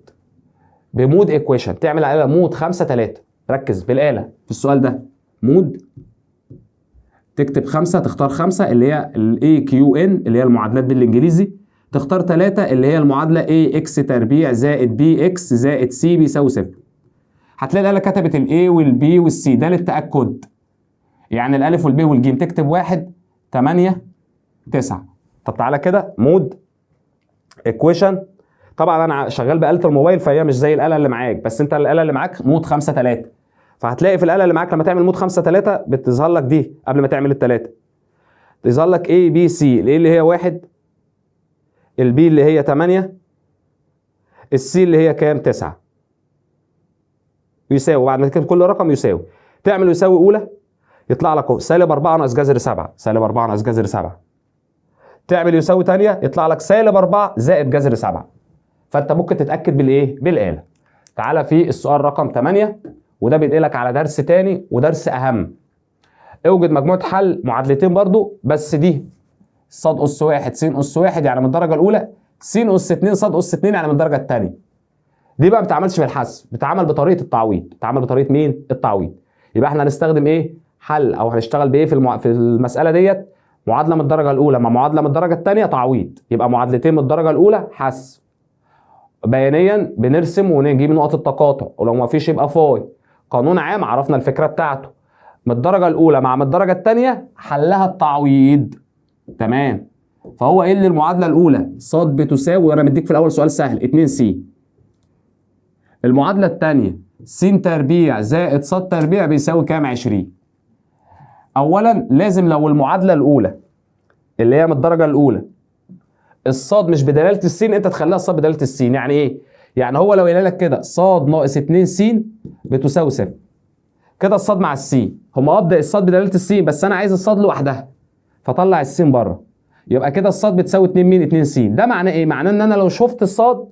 بمود ايكويشن. تعمل على الآلة مود 5 3. ركز بالآلة في السؤال ده مود، تكتب 5 تختار 5 اللي هي الاي كيو ان اللي هي المعادلات بالانجليزي، تختار 3 اللي هي المعادله اي اكس تربيع زائد بي اكس زائد سي بيساوي 0. هتلاقي الآلة كتبت الاي والبي والسي ده للتاكد. يعني الالف والبي والجيم تكتب 1 8 9. طب تعالى كده مود ايكويشن. طبعا انا شغال بآلة الموبايل فهي مش زي الآلة اللي معاك، بس انت الآلة اللي معاك مود 5 3. فهتلاقي في الآلة اللي معاك لما تعمل مود 5 3 بتظهر لك دي قبل ما تعمل الثلاثه. تظهر لك A B C، الاي اللي هي 1، البي اللي هي 8، السي اللي هي كام؟ 9. يساوي بعد ما تكتب كل رقم يساوي. تعمل يساوي اولى يطلع لك اهو سالب 4 ناقص جذر 7. سالب 4 ناقص جذر 7. تعمل يساوي ثانيه يطلع لك سالب 4 زائد جذر 7. فانت ممكن تتاكد بالايه؟ بالآلة. تعالى في السؤال رقم 8 وده بينقلك على درس تاني ودرس اهم. اوجد مجموعه حل معادلتين برضو بس دي ص أس 1 س أس 1 يعني من الدرجه الاولى، س أس 2 ص أس 2 يعني من الدرجه الثانيه. دي بقى ما بتتعملش بالحسب، بتتعمل بطريقه التعويض. بتتعمل بطريقه مين؟ التعويض. يبقى احنا هنستخدم ايه؟ حل او هنشتغل بايه في المساله ديت؟ معادله من الدرجه الاولى مع معادله من الدرجه الثانيه تعويض. يبقى معادلتين من الدرجه الاولى حسب. بيانيا بنرسم ونجيب نقط التقاطع ولو ما فيش يبقى فاي. قانون عام عرفنا الفكره بتاعته. من الدرجه الاولى مع من الدرجه الثانيه حلها التعويض. تمام. فهو ايه اللي المعادله الاولى ص بتساوي، وانا مديك في الاول سؤال سهل 2 س. المعادله الثانيه س تربيع زائد ص تربيع بيساوي كام؟ 20. اولا لازم لو المعادله الاولى اللي هي من الدرجه الاولى الصاد مش بدلاله السين انت تخليها الصاد بدلاله السين. يعني ايه؟ يعني هو لو قال لك كده ص ناقص 2 س بتساوي 0 كده الصاد مع السين هم ابدا الصاد بدلاله السين بس انا عايز الصاد لوحدها فطلع السين بره. يبقى كده الصاد بتساوي 2 مين؟ 2 س. ده معناه ايه؟ معناه ان انا لو شفت الصاد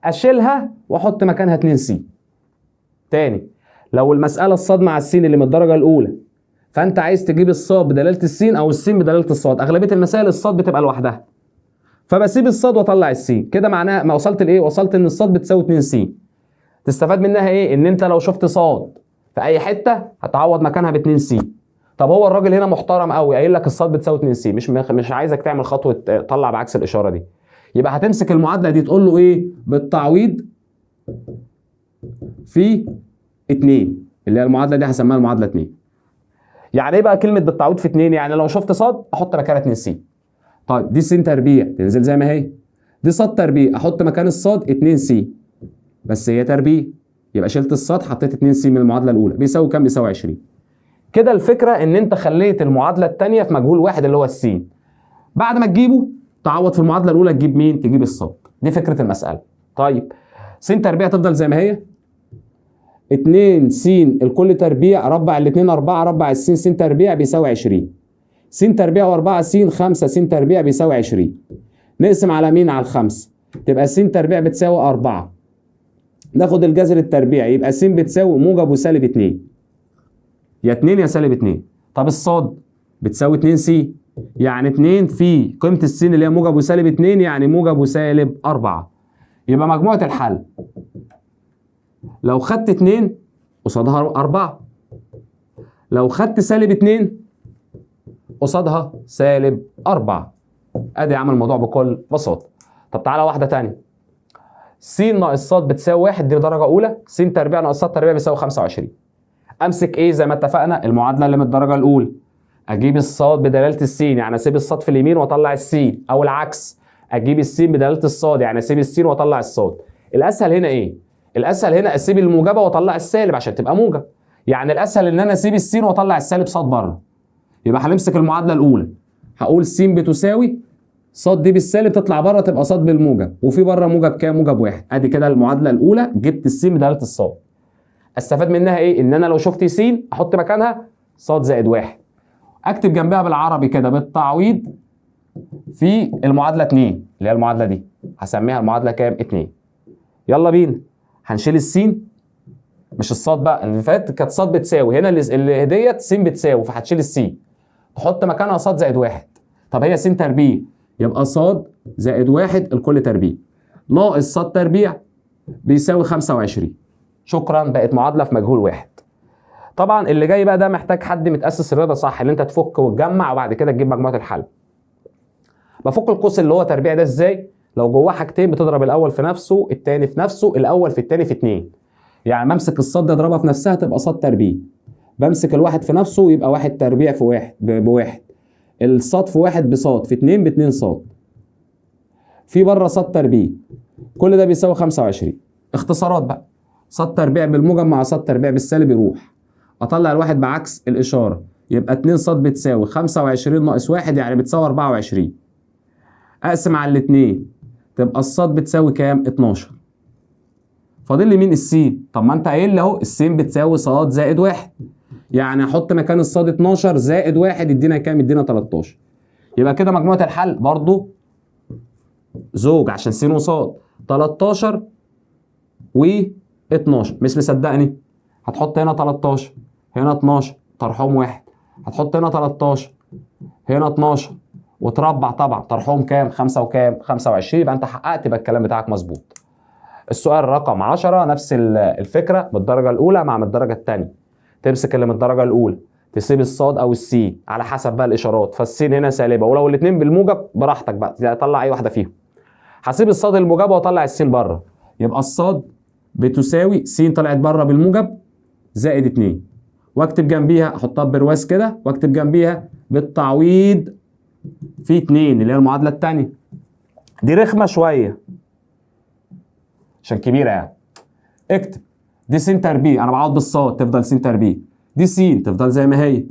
اشيلها واحط مكانها 2 س. تاني لو المساله الصاد مع السين اللي من الدرجه الاولى فانت عايز تجيب الصاد بدلاله السين او السين بدلاله الصاد، اغلبيه المسائل الصاد بتبقى لوحدها فبسيب الصاد واطلع السين. كده معناه ما وصلت لايه؟ وصلت ان الصاد بتساوي 2 س. تستفاد منها ايه؟ ان انت لو شفت صاد في اي حته هتعوض مكانها ب 2 س. طب هو الراجل هنا محترم قوي قايل لك الصاد بتساوي 2 س، مش عايزك تعمل خطوه طلع بعكس الاشاره دي. يبقى هتمسك المعادله دي تقول له ايه؟ بالتعويض في 2 اللي هي المعادله دي هسميها المعادله 2. يعني ايه بقى كلمه بالتعويض في 2؟ يعني لو شفت صاد احط مكانها 2 س. طيب دي س تربيع تنزل زي ما هي دي ص تربيع، احط مكان الصاد 2 س، بس هي تربيع، يبقى شلت الصاد حطيت 2 س من المعادله الاولى، بيساوي كام؟ بيساوي 20. كده الفكره ان انت خليت المعادله الثانيه في مجهول واحد اللي هو السين. بعد ما تجيبه تعوض في المعادله الاولى، تجيب مين؟ تجيب الصاد. دي فكره المساله. طيب س تربيع تفضل زي ما هي، 2 س الكل تربيع، ربع الاثنين 4، ربع الس س تربيع بيساوي 20. س تربيع و4 س 5 س تربيع بيساوي 20. نقسم على مين؟ على الخمسه، تبقى س تربيع بتساوي 4. ناخد الجذر التربيعي، يبقى س بتساوي موجب وسالب 2، يا 2 يا سالب 2. طب الصاد بتساوي 2 س، يعني 2 في قيمه السين اللي هي موجب وسالب 2، يعني موجب وسالب 4. يبقى مجموعه الحل لو خدت 2 قصادها 4، لو خدت سالب 2 قصادها سالب 4. ادي عمل الموضوع بكل بساطه. طب تعالى واحده ثانيه، س ناقص ص بتساوي 1، دي درجه اولى، س تربيع ناقص ص تربيع بيساوي 25. امسك ايه زي ما اتفقنا؟ المعادله اللي من الدرجه الاولى، اجيب الصاد بدلاله السين، يعني اسيب الصاد في اليمين واطلع السين، او العكس اجيب السين بدلاله الصاد، يعني اسيب السين واطلع الصاد. الاسهل هنا ايه؟ الاسهل هنا اسيب الموجبه واطلع السالب عشان تبقى موجب، يعني الاسهل ان انا اسيب السين واطلع السالب صاد بره. يبقى هنمسك المعادله الاولى، هقول س بتساوي صاد دي بالسالب تطلع بره تبقى صاد بالموجب، وفي بره موجب كام؟ موجب 1. ادي كده المعادله الاولى، جبت السين بدلاله الصاد. استفاد منها ايه؟ ان انا لو شفت س احط مكانها صاد زائد 1، اكتب جنبها بالعربي كده بالتعويض في المعادله 2 اللي هي المعادله دي، هسميها المعادله كام؟ 2. يلا بينا، هنشيل السين مش الصاد بقى، اللي فاتت كانت صاد بتساوي، هنا اللي ديت س بتساوي، فهتشيل السين تحط مكانها صاد زائد 1. طب هي س تربيع، يبقى صاد زائد 1 الكل تربيع ناقص صاد تربيع بيساوي 25. شكرا، بقت معادله في مجهول واحد. طبعا اللي جاي بقى ده محتاج حد متاسس الرياضه صح، اللي انت تفك وتجمع وبعد كده تجيب مجموعه الحل. بفك القوس اللي هو تربيع ده ازاي؟ لو جواه حاجتين بتضرب الاول في نفسه الثاني في نفسه، الاول في الثاني في 2. يعني بمسك الصاد دي اضربها في نفسها تبقى صاد تربيع، بمسك الواحد في نفسه يبقى واحد تربيع في واحد بواحد، الصاد في واحد بصاد، في 2 ب2 صاد، في بره صاد تربيع، كل ده بيساوي 25. اختصارات بقى، صاد تربيع بالموجب مع صاد تربيع بالسالب يروح، اطلع الواحد بعكس الاشاره، يبقى 2 صاد بتساوي 25 ناقص 1 يعني بتساوي 24. اقسم على الاثنين تبقى الصاد بتساوي كام؟ 12. فاضل لي مين؟ السين. طب ما انت قايل لي اهو السين بتساوي صاد زائد 1، يعني احط مكان الصاد 12 زائد 1 يدينا كام؟ يدينا 13. يبقى كده مجموعه الحل برضو زوج عشان س وصاد، 13 و12. مش مصدقني؟ هتحط هنا 13 هنا 12 طرحهم 1، هتحط هنا 13 هنا 12 وتربع طبعا طرحهم كام؟ 5 وكام؟ 25. يبقى انت حققت، يبقى الكلام بتاعك مظبوط. السؤال رقم 10 نفس الفكره من الدرجه الاولى مع من الدرجه الثانيه. تمسك اللي من الدرجه الاولى تسيب الصاد او السين على حسب بقى الاشارات، فالسين هنا سالبه، ولو الاثنين بالموجب براحتك بقى طلع اي واحده فيهم. هسيب الصاد الموجبه واطلع السين بره، يبقى الصاد بتساوي س طلعت بره بالموجب زائد 2، واكتب جنبيها احطها برواز كده، واكتب جنبيها بالتعويض في 2 اللي هي المعادله الثانيه. دي رخمه شويه عشان كبيره يعني. اكتب دي س تربيع، انا بعوض بالصاد تفضل س تربيع، دي س تفضل زي ما هي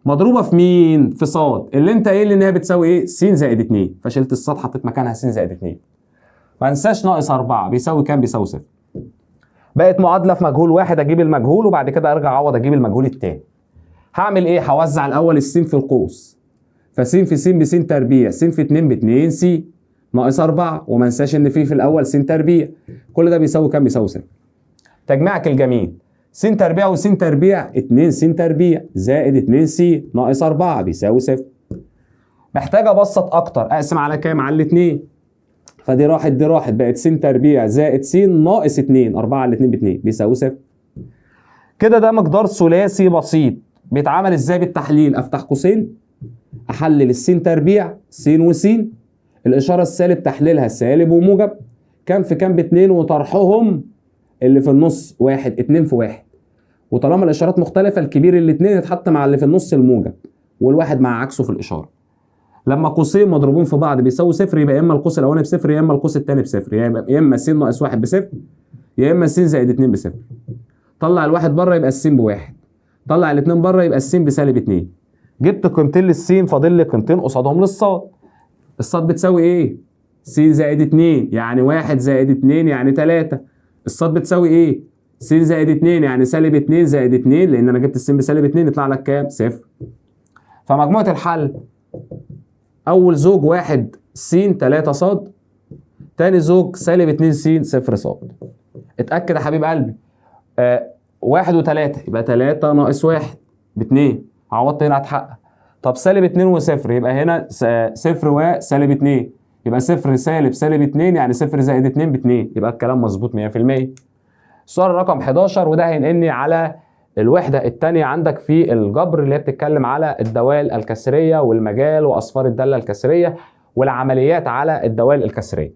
مضروبه في مين؟ في صاد اللي انت قايل لي ان هي بتساوي ايه؟ س زائد 2، فشلت الصاد حطيت مكانها س زائد 2. ما انساش ناقص 4 بيساوي كام؟ بيساوي 0. بقت معادله في مجهول واحد، اجيب المجهول وبعد كده ارجع اعوض اجيب المجهول الثاني. هعمل ايه؟ هوزع الاول الس في القوس، فس في س بس تربيع، س في 2 ب2 س ناقص 4، وما انساش ان في الاول س تربيع، كل ده بيساوي كام؟ بيساوي 0. تجميعك الجميل س تربيع وس تربيع 2 س تربيع زائد 2 س ناقص 4 بيساوي 0. محتاج ابسط اكتر، اقسم على كام؟ على الاثنين، فدي راحت دي راحت، بقت س تربيع زائد س ناقص 2، 4 على 2 ب2 بيساوي 0. كده ده مقدار ثلاثي بسيط. بيتعمل ازاي بالتحليل؟ افتح قوسين احلل الس تربيع س وس، الاشاره السالب تحليلها سالب وموجب، كام في كام ب2 وطرحهم اللي في النص 1، 2 في 1، وطالما الاشارات مختلفه الكبير الاثنين يتحط مع اللي في النص الموجب والواحد مع عكسه في الاشاره. لما قوسين مضروبين في بعض بيساوي صفر، يبقى يا اما القوس الاولاني بصفر يا اما القوس الثاني بصفر، يا اما س ناقص 1 بصفر يا اما س زائد 2 بصفر. طلع الواحد بره يبقى الس بواحد، طلع الاثنين بره يبقى الس بسالب 2. جبت قيمتين للسين، فاضل لي قيمتين قصادهم للصاد. الصاد بتساوي ايه؟ س زائد 2، يعني 1 زائد 2 يعني 3. الصاد بتساوي ايه؟ س زائد 2 يعني سالب 2 زائد 2، لان انا جبت الس بسالب 2 يطلع لك كام؟ صفر. فمجموعة الحل اول زوج 1 س 3 ص، تاني زوج سالب 2 س صفر ص. اتأكد يا حبيب قلبي، 1 و3 يبقى 3 ناقص 1 ب2، عوضت هنا هتحقق. طب سالب 2 وصفر يبقى هنا صفر وسالب 2، يبقى صفر سالب سالب 2 يعني صفر زائد 2 ب2، يبقى الكلام مظبوط 100%. السؤال رقم 11 وده هينقلني على الوحدة الثانية عندك في الجبر، اللي هي بتتكلم على الدوال الكسرية والمجال وأصفار الدالة الكسرية والعمليات على الدوال الكسرية.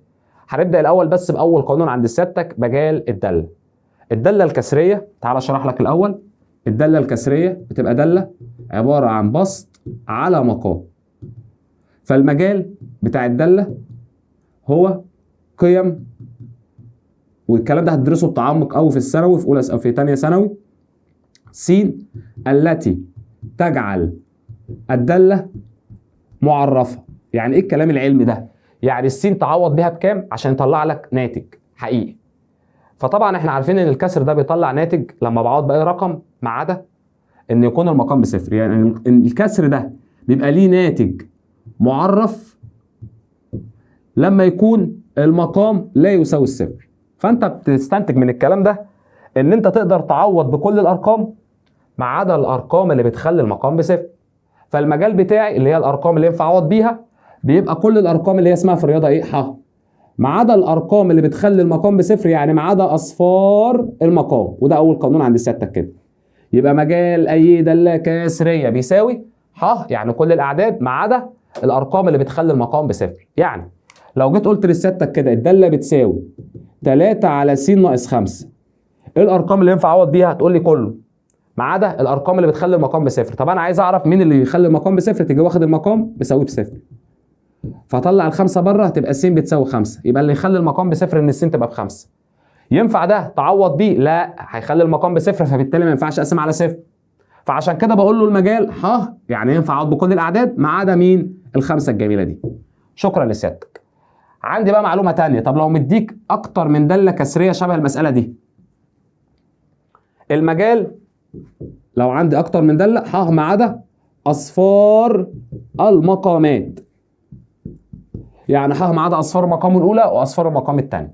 هنبدأ الأول بس بأول قانون عند سيادتك، مجال الدالة. الدالة الكسرية تعال أشرح لك الأول. الدالة الكسرية بتبقى دالة عبارة عن بسط على مقام. فالمجال بتاع الدالة هو قيم، والكلام ده هتدرسه بتعمق قوي في الثانوي في اولى او في ثانيه ثانوي. س التي تجعل الداله معرفه. يعني ايه الكلام العلمي ده؟ يعني السين تعوض بيها بكام عشان يطلع لك ناتج حقيقي. فطبعا احنا عارفين ان الكسر ده بيطلع ناتج لما بعوض باي رقم ما عدا ان يكون المقام بصفر. يعني الكسر ده بيبقى ليه ناتج معرف لما يكون المقام لا يساوي الصفر. فانت بتستنتج من الكلام ده ان انت تقدر تعوض بكل الارقام ما عدا الارقام اللي بتخلي المقام بصفر. فالمجال بتاعي اللي هي الارقام اللي ينفع اعوض بيها بيبقى كل الارقام اللي هي اسمها في الرياضه ايه؟ ح، ما عدا الارقام اللي بتخلي المقام بصفر، يعني ما عدا اصفار المقام. وده اول قانون عند سيادتك كده. يبقى مجال اي داله كسريه بيساوي ح، يعني كل الاعداد ما عدا الارقام اللي بتخلي المقام بصفر. يعني لو جيت قلت لسيادتك كده الداله بتساوي 3 على س ناقص 5، ايه الارقام اللي ينفع اعوض بيها؟ هتقول لي كله ما عدا الارقام اللي بتخلي المقام بصفر. طب انا عايز اعرف مين اللي يخلي المقام بصفر، تيجي واخد المقام بيساويه بصفر، فطلع الخمسه بره هتبقى س بتساوي 5، يبقى اللي يخلي المقام بصفر ان الس تبقى ب5. ينفع ده تعوض بيه؟ لا، هيخلي المقام بصفر، فبالتالي ما ينفعش اقسم على صفر. فعشان كده بقول له المجال ح، يعني ينفع اعوض بكل الاعداد ما عدا مين؟ الخمسه الجميله دي. شكرا لسيادتك. عندي بقى معلومه ثانيه، طب لو مديك اكتر من داله كسريه شبه المساله دي، المجال لو عندي اكتر من داله ح ما عدا اصفار المقامات، يعني ح ما عدا اصفار المقام الاولى واصفار المقام الثاني.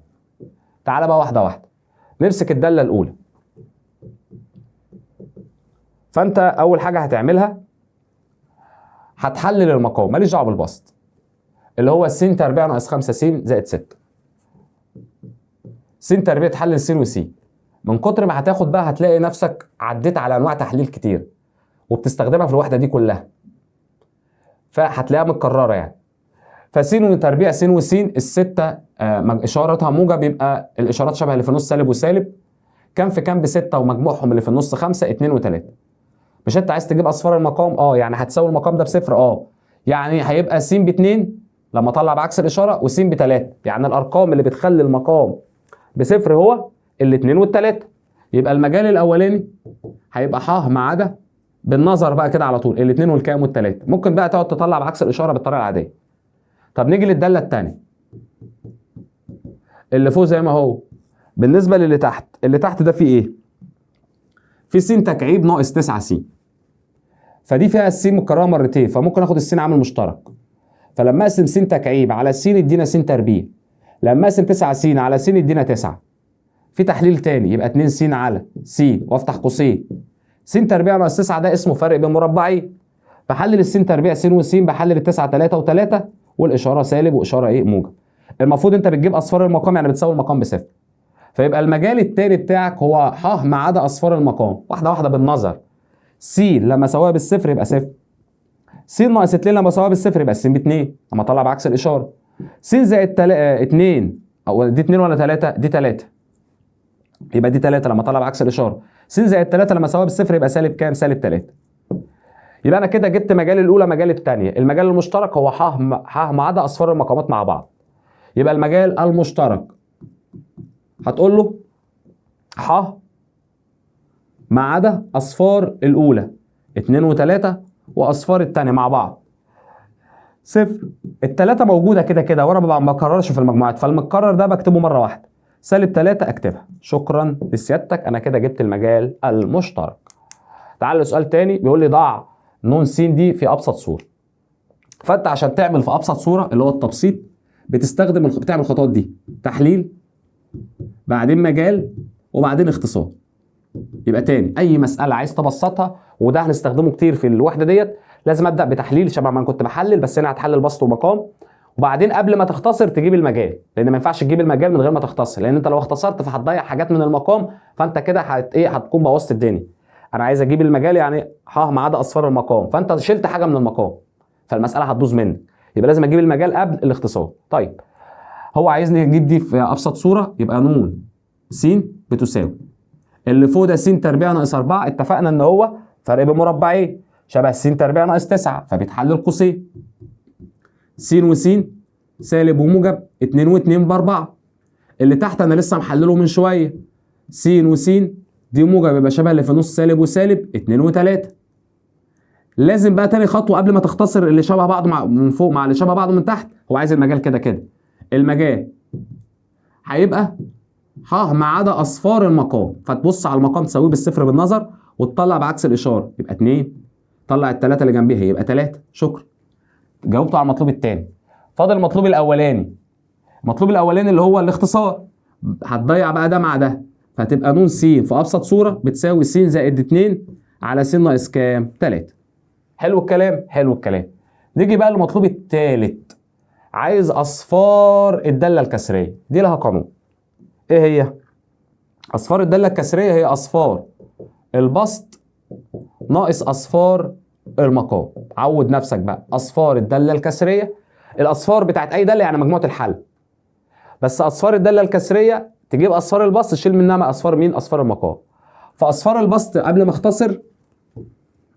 تعالى بقى واحده واحده نمسك الداله الاولى. فانت اول حاجه هتعملها هتحلل المقام، ماليش دعوه بالبسط، اللي هو س تربيع ناقص 5 س زائد 6. س تربيع تحلل س وس، من كتر ما هتاخد بقى هتلاقي نفسك عديت على انواع تحليل كتير وبتستخدمها في الوحده دي كلها، فهتلاقيها متكرره يعني. فس وتربيع س وس السته اشارتها موجب، يبقى الاشارات شبه اللي في النص سالب وسالب، كام في كام ب6 ومجموعهم اللي في النص 5 2 و3. مش انت عايز تجيب اصفار المقام؟ يعني هتساوي المقام ده بصفر، يعني هيبقى س ب2 لما اطلع بعكس الاشاره وس ب3، يعني الارقام اللي بتخلي المقام بصفر هو الاثنين والثلاثه. يبقى المجال الاولاني هيبقى ح ما عدا بالنظر بقى كده على طول الاثنين والكام والثلاثه. ممكن بقى تقعد تطلع بعكس الاشاره بالطريقه العاديه. طب نيجي للداله الثانيه اللي فوق زي ما هو. بالنسبه للي تحت، اللي تحت ده فيه ايه؟ في س تكعيب ناقص 9 س، فدي فيها الس متكرره مرتين، فممكن اخد الس عامل مشترك. فلما اقسم س تكعيب على س يدينا س تربيع، لما اقسم 9 س على س يدينا 9. في تحليل تاني يبقى 2 س على س وافتح قوسين، س تربيع ناقص 9 ده اسمه فرق بين مربعين. بحلل الس تربيع س وس، بحلل التسعه 3 و3 والاشاره سالب واشاره ايه؟ موجب. المفروض انت بتجيب اصفار المقام، يعني بتساوي المقام بصفر. فيبقى المجال التاني بتاعك هو ح ما عدا اصفار المقام. واحده واحده بالنظر. س لما اساويها بالصفر يبقى صفر، س ناقص 2 لما اساويها بالصفر يبقى س ب2 لما اطلع بعكس الاشاره، س زائد 2 او دي 2 ولا 3؟ دي 3، يبقى دي 3 لما اطلع بعكس الاشاره. س زائد 3 لما اساويها بالصفر يبقى سالب كام؟ سالب 3. يبقى انا كده جبت مجال الاولى مجال الثانيه. المجال المشترك هو ح ما عدا اصفار المقامات مع بعض. يبقى المجال المشترك هتقول له ح ما عدا اصفار الاولى 2 و3 واصفار الثانيه مع بعض صفر. الثلاثه موجوده كده كده وانا ما بكررش في المجموعات، فالمتكرر ده بكتبه مره واحده. -3 اكتبها. شكرا لسيادتك، انا كده جبت المجال المشترك. تعال لسؤال تاني بيقول لي ضع ن س دي في ابسط صوره. فانت عشان تعمل في ابسط صوره اللي هو التبسيط بتعمل الخطوات دي: تحليل، بعدين مجال، وبعدين اختصار. يبقى تاني اي مساله عايز تبسطها، وده هنستخدمه كتير في الوحده ديت، لازم ابدا بتحليل شبه ما انا كنت بحلل، بس هنا هتحلل بسط ومقام، وبعدين قبل ما تختصر تجيب المجال، لان ما ينفعش تجيب المجال من غير ما تختصر، لان انت لو اختصرت فهتضيع حاجات من المقام، فانت كده هتكون بوظت الدنيا. انا عايز اجيب المجال يعني ح ما عدا اصفار المقام، فانت شلت حاجه من المقام فالمساله هتبوظ منك، يبقى لازم اجيب المجال قبل الاختصار. طيب هو عايزني اجيب دي في ابسط صوره، يبقى ن س بتساوي اللي فوق ده س تربيع ناقص 4، اتفقنا ان هو فرق بمربعين شبه س تربيع ناقص 9 فبيتحل القوسين. س وس سالب وموجب 2 و2 ب4. اللي تحت انا لسه محلله من شويه، س وس دي موجب يبقى شبه اللي في نص سالب وسالب 2 و3. لازم بقى تاني خطوه قبل ما تختصر اللي شبه بعضه من فوق مع اللي شبه بعضه من تحت، هو عايز المجال كده كده. المجال هيبقى ح ما عدا اصفار المقام، فتبص على المقام تساويه بالصفر بالنظر وتطلع بعكس الاشاره يبقى 2، طلع الثلاثه اللي جنبيها يبقى 3. شكرا، جاوبته على المطلوب الثاني. فاضل المطلوب الاولاني. المطلوب الاولاني اللي هو الاختصار، هتضيع بقى ده مع ده، فهتبقى ن س في ابسط صوره بتساوي س زائد 2 على س ناقص كام؟ 3. حلو الكلام، حلو الكلام. نيجي بقى للمطلوب الثالث، عايز اصفار الداله الكسريه. دي لها قانون. ايه هي؟ اصفار الداله الكسريه هي اصفار البسط ناقص اصفار المقام. عود نفسك بقى، اصفار الداله الكسريه، الاصفار بتاعت اي داله يعني مجموعه الحل، بس اصفار الداله الكسريه تجيب اصفار البسط تشيل منها اصفار مين؟ اصفار المقام. فاصفار البسط قبل ما اختصر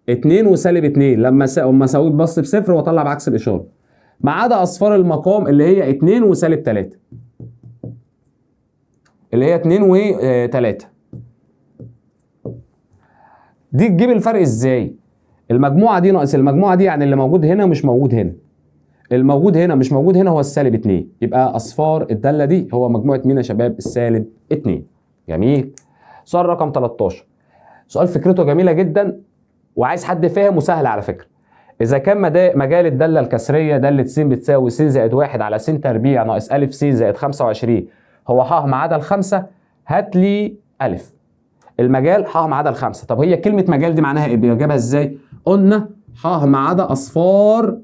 2 وسالب 2 لما اساوي البسط بصفر واطلع بعكس الاشاره، ما عدا اصفار المقام اللي هي 2 وسالب 3 اللي هي 2 و3. دي تجيب الفرق ازاي؟ المجموعه دي ناقص المجموعه دي، يعني اللي موجود هنا مش موجود هنا، الموجود هنا مش موجود هنا هو السالب 2، يبقى اصفار الداله دي هو مجموعه مين يا شباب؟ السالب 2. جميل. سؤال رقم 13، سؤال فكرته جميله جدا وعايز حد فاهم وسهل على فكره. اذا كان مجال الداله الكسريه داله س بتساوي س زائد 1 على س تربيع ناقص ا س زائد 25 هو ح ما عدا الخمسه، هات لي ا. المجال ح ما عدا الخمسه. طب هي كلمه مجال دي معناها ايه؟ بيجيبها ازاي؟ قلنا ح ما عدا اصفار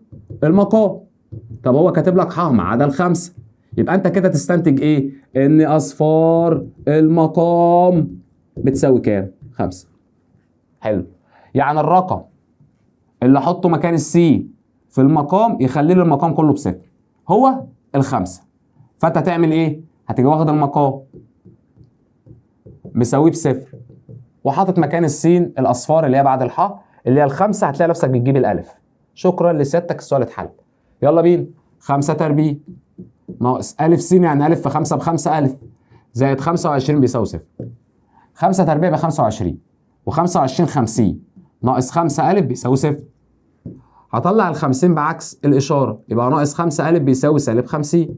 المقام. طب هو كاتب لك ح ما عدا الخمسه، يبقى انت كده تستنتج ايه؟ ان اصفار المقام بتساوي كام؟ 5. حلو، يعني الرقم اللي احطه مكان السي في المقام يخلي لي المقام كله بصفر هو الخمسه. فانت هتعمل ايه؟ هتيجي واخد المقام مساويه بصفر وحاطط مكان السين الاصفار اللي هي بعد الحاء اللي هي الخمسه، هتلاقي نفسك بتجيب الالف. شكرا لسيادتك، السؤال اتحل. يلا بينا. 5 تربيع ناقص ا س يعني ا في 5 ب5 ا زائد 25 بيساوي 0. 5 تربيع ب 25 و25 50 ناقص 5 ا بيساوي 0. هطلع ال50 بعكس الاشاره يبقى ناقص 5 ا بيساوي سالب 50.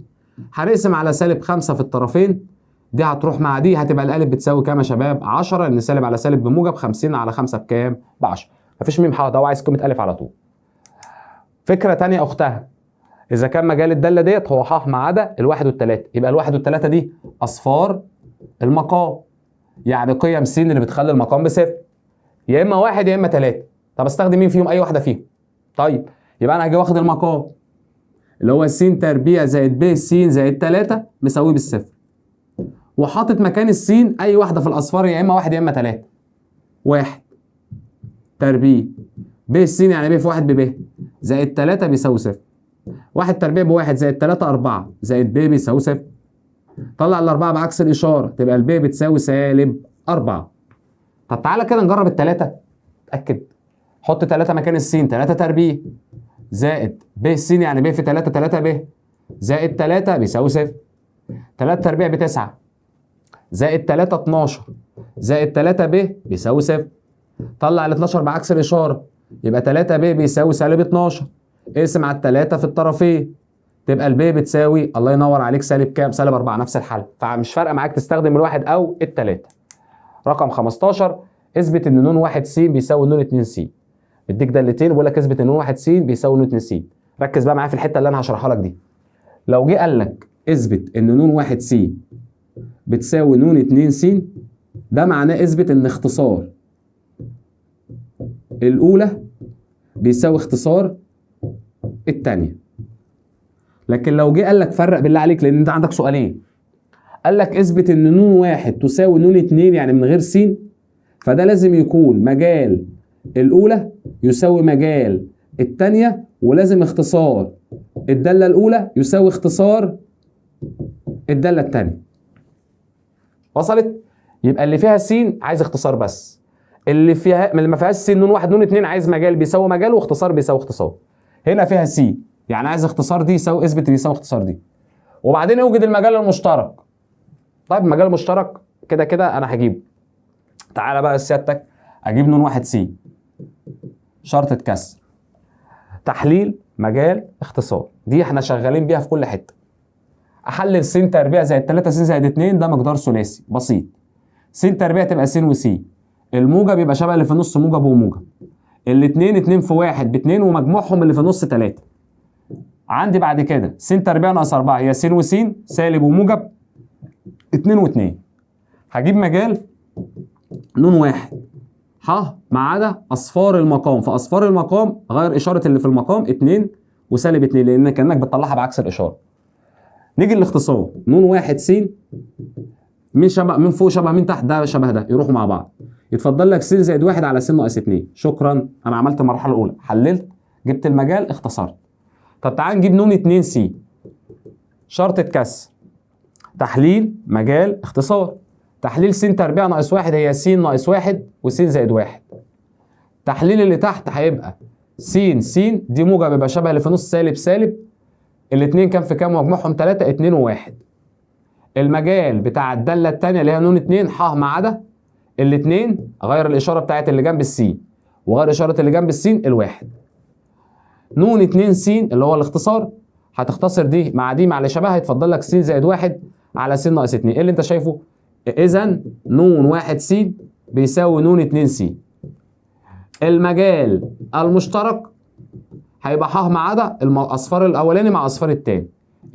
هنقسم على سالب 5 في الطرفين، دي هتروح مع دي هتبقى الالف بتساوي كام يا شباب؟ 10، لان سالب على سالب بموجب، 50 على 5 بكام؟ ب10. مفيش ميم حاضر، هو عايز قيمه الف على طول. فكره ثانيه اختها، اذا كان مجال الداله ديت هو ح ما عدا الواحد والثلاثه، يبقى الواحد والثلاثه دي اصفار المقام، يعني قيم س اللي بتخلي المقام بصفر، يا اما 1 يا اما 3. طب استخدم مين فيهم؟ اي واحده فيهم. طيب يبقى انا هاجي واخد المقام اللي هو س تربيع زائد ب س زائد 3 مساويه بالصفر، وحاطط مكان السين اي واحده في الاصفار يا اما 1 يا اما 3. 1 تربيع ب س يعني ب في 1 بب زائد 3 بيساوي 0. 1 تربيع ب1 زائد 3 4 زائد ب بيساوي 0. طلع الاربعه بعكس الاشاره تبقى الب بتساوي سالب 4. طب تعالى كده نجرب الثلاثه اتاكد. حط 3 مكان السين، 3 تربيع زائد ب س يعني ب في 3 3 ب زائد 3 بيساوي 0. 3 تربيع ب9 زائد 3 12 زائد 3 ب بيساوي 0. طلع ال 12 بعكس الاشاره يبقى 3 ب بيساوي سالب 12. اقسم على الثلاثه في الطرفين تبقى الب بتساوي الله ينور عليك سالب كام؟ سالب 4. نفس الحل، فمش فارقه معاك تستخدم الواحد او الثلاثه. رقم 15 اثبت ان ن 1 س بيساوي ن 2 س. اديك دالتين وبقول لك اثبت ان ن 1 س بيساوي ن 2 س. ركز بقى معايا في الحته اللي انا هشرحها لك دي. لو جه قال لك اثبت ان ن 1 س بتساوي ن 2 س، ده معناه اثبت ان اختصار الاولى بيساوي اختصار الثانيه. لكن لو جه قال لك فرق بالله عليك، لان انت عندك سؤالين، قال لك اثبت ان ن 1 تساوي ن 2 يعني من غير س، فده لازم يكون مجال الاولى يساوي مجال الثانيه، ولازم اختصار الداله الاولى يساوي اختصار الداله الثانيه. وصلت؟ يبقى اللي فيها س عايز اختصار بس، اللي ما فيهاش س ن 1 ن 2 عايز مجال بيساوي مجال واختصار بيساوي اختصار. هنا فيها س يعني عايز اختصار دي يساوي اثبت بيساوي اختصار دي، وبعدين اوجد المجال المشترك. طيب المجال المشترك كده كده انا هجيبه. تعالى بقى سيادتك اجيب ن 1 س شرطة كسر تحليل مجال اختصار، دي احنا شغالين بيها في كل حته. احلل س تربيع زائد 3 س زائد 2 ده مقدار ثلاثي بسيط. س تربيع تبقى س وس، الموجب يبقى شبه اللي في النص موجب وموجب، الاثنين 2 في 1 ب2 ومجموعهم اللي في النص 3. عندي بعد كده س تربيع ناقص 4 هي س وس سالب وموجب 2 و2. هجيب مجال ن 1 ح ما عدا اصفار المقام، فاصفار المقام غير اشاره اللي في المقام 2 وسالب 2 لان كانك بتطلعها بعكس الاشاره. نيجي للاختصار ن 1 س من شبه من فوق شبه من تحت، ده شبه ده يروحوا مع بعض، يتفضل لك س زائد 1 على س ناقص 2. شكرا، انا عملت المرحله الاولى، حللت جبت المجال اختصرت. طب تعال نجيب ن 2 س شرطة كسر تحليل مجال اختصار. تحليل س تربيع ناقص 1 هي س ناقص 1 وس زائد 1. تحليل اللي تحت هيبقى س س دي موجب يبقى شبه اللي في نص سالب سالب، الاثنين كام في كام ومجموعهم 3 2 و1. المجال بتاع الداله الثانيه اللي هي ن 2 ح ما عدا الاثنين غير الاشاره بتاعت اللي جنب السين وغير اشاره اللي جنب السين الواحد. ن 2 س اللي هو الاختصار هتختصر دي مع دي مع اللي شبهها يتفضل لك س زائد 1 على س ناقص 2. ايه اللي انت شايفه؟ اذا ن 1 س بيساوي ن 2 س. المجال المشترك هيبقى ح ما عدا الاصفار الاولاني مع اصفار الثاني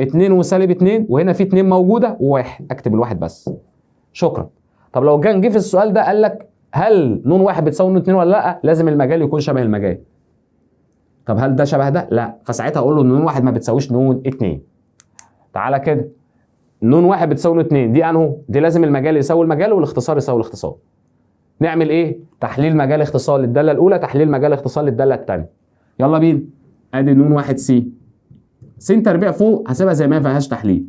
2 وسالب 2، وهنا في 2 موجوده وواحد، اكتب الواحد بس. شكرا. طب لو جه في السؤال ده قال لك هل ن 1 بتساوي ن 2 ولا لا؟ لازم المجال يكون شبه المجال. طب هل ده شبه ده؟ لا، فساعتها اقول له ان ن 1 ما بتساويش ن 2. تعالى كده ن 1 بتساوي ن 2 دي انهو؟ دي لازم المجال يساوي المجال والاختصار يساوي الاختصار. نعمل ايه؟ تحليل مجال اختصار للداله الاولى تحليل مجال اختصار للداله الثانيه. يلا بينا. ادي ن 1 س س تربيع فوق هسيبها زي ما ما فيهاش تحليل.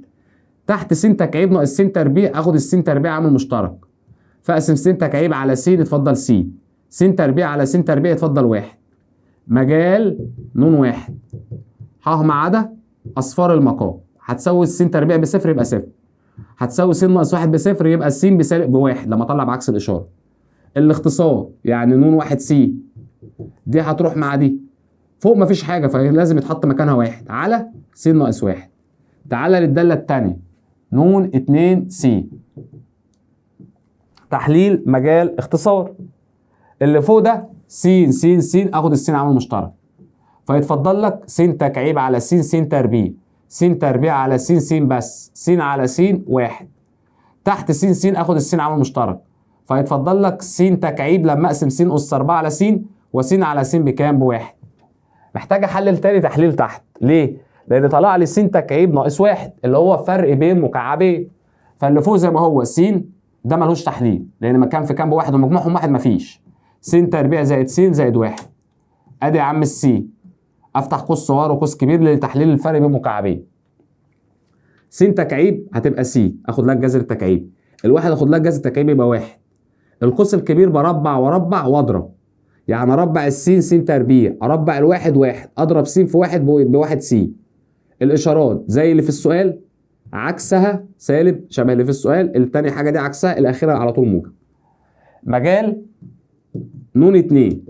تحت س تكعيب ناقص س تربيع اخد الس تربيع عامل مشترك، فاقسم س تكعيب على س اتفضل س، س تربيع على س تربيع اتفضل 1. مجال ن 1 ح ما عدا اصفار المقام هتساوي الس تربيع بصفر يبقى صفر، هتساوي س ناقص 1 بصفر يبقى الس بسالب بواحد لما اطلع بعكس الاشاره. الاختصار يعني ن 1 س دي هتروح مع دي فوق مفيش حاجه فلازم يتحط مكانها 1 على س ناقص 1. تعالى للداله الثانيه ن 2 س تحليل مجال اختصار. اللي فوق ده س س س اخد السين عامل مشترك، فيتفضل لك س تكعيب على س س تربيع، س تربيع على س س بس، س على س 1. تحت س س اخد السين عامل مشترك، فيتفضل لك س تكعيب لما اقسم س اس 4 على س وس على س بكام؟ بواحد. محتاج احلل تاني تحليل تحت، ليه؟ لان طلع لي س تكعيب ناقص 1 اللي هو فرق بين مكعبين، فاللي فوق زي ما هو س ده ملوش تحليل لان مكان في كام بواحد ومجموعهم واحد مفيش. س تربيع زائد س زائد 1. ادي يا عم الس، افتح قوس صغير وقوس كبير لتحليل الفرق بين مكعبين. س تكعيب هتبقى س، اخد لك جذر التكعيب، الواحد اخد لك جذر التكعيب يبقى 1. القوس الكبير بربع واربع واضرب، يعني اربع السين س تربيع، اربع الواحد واحد، اضرب س في واحد بواحد س. الاشارات زي اللي في السؤال، عكسها سالب شبه اللي في السؤال، التاني حاجه دي عكسها، الاخيره على طول موجب. مجال ن 2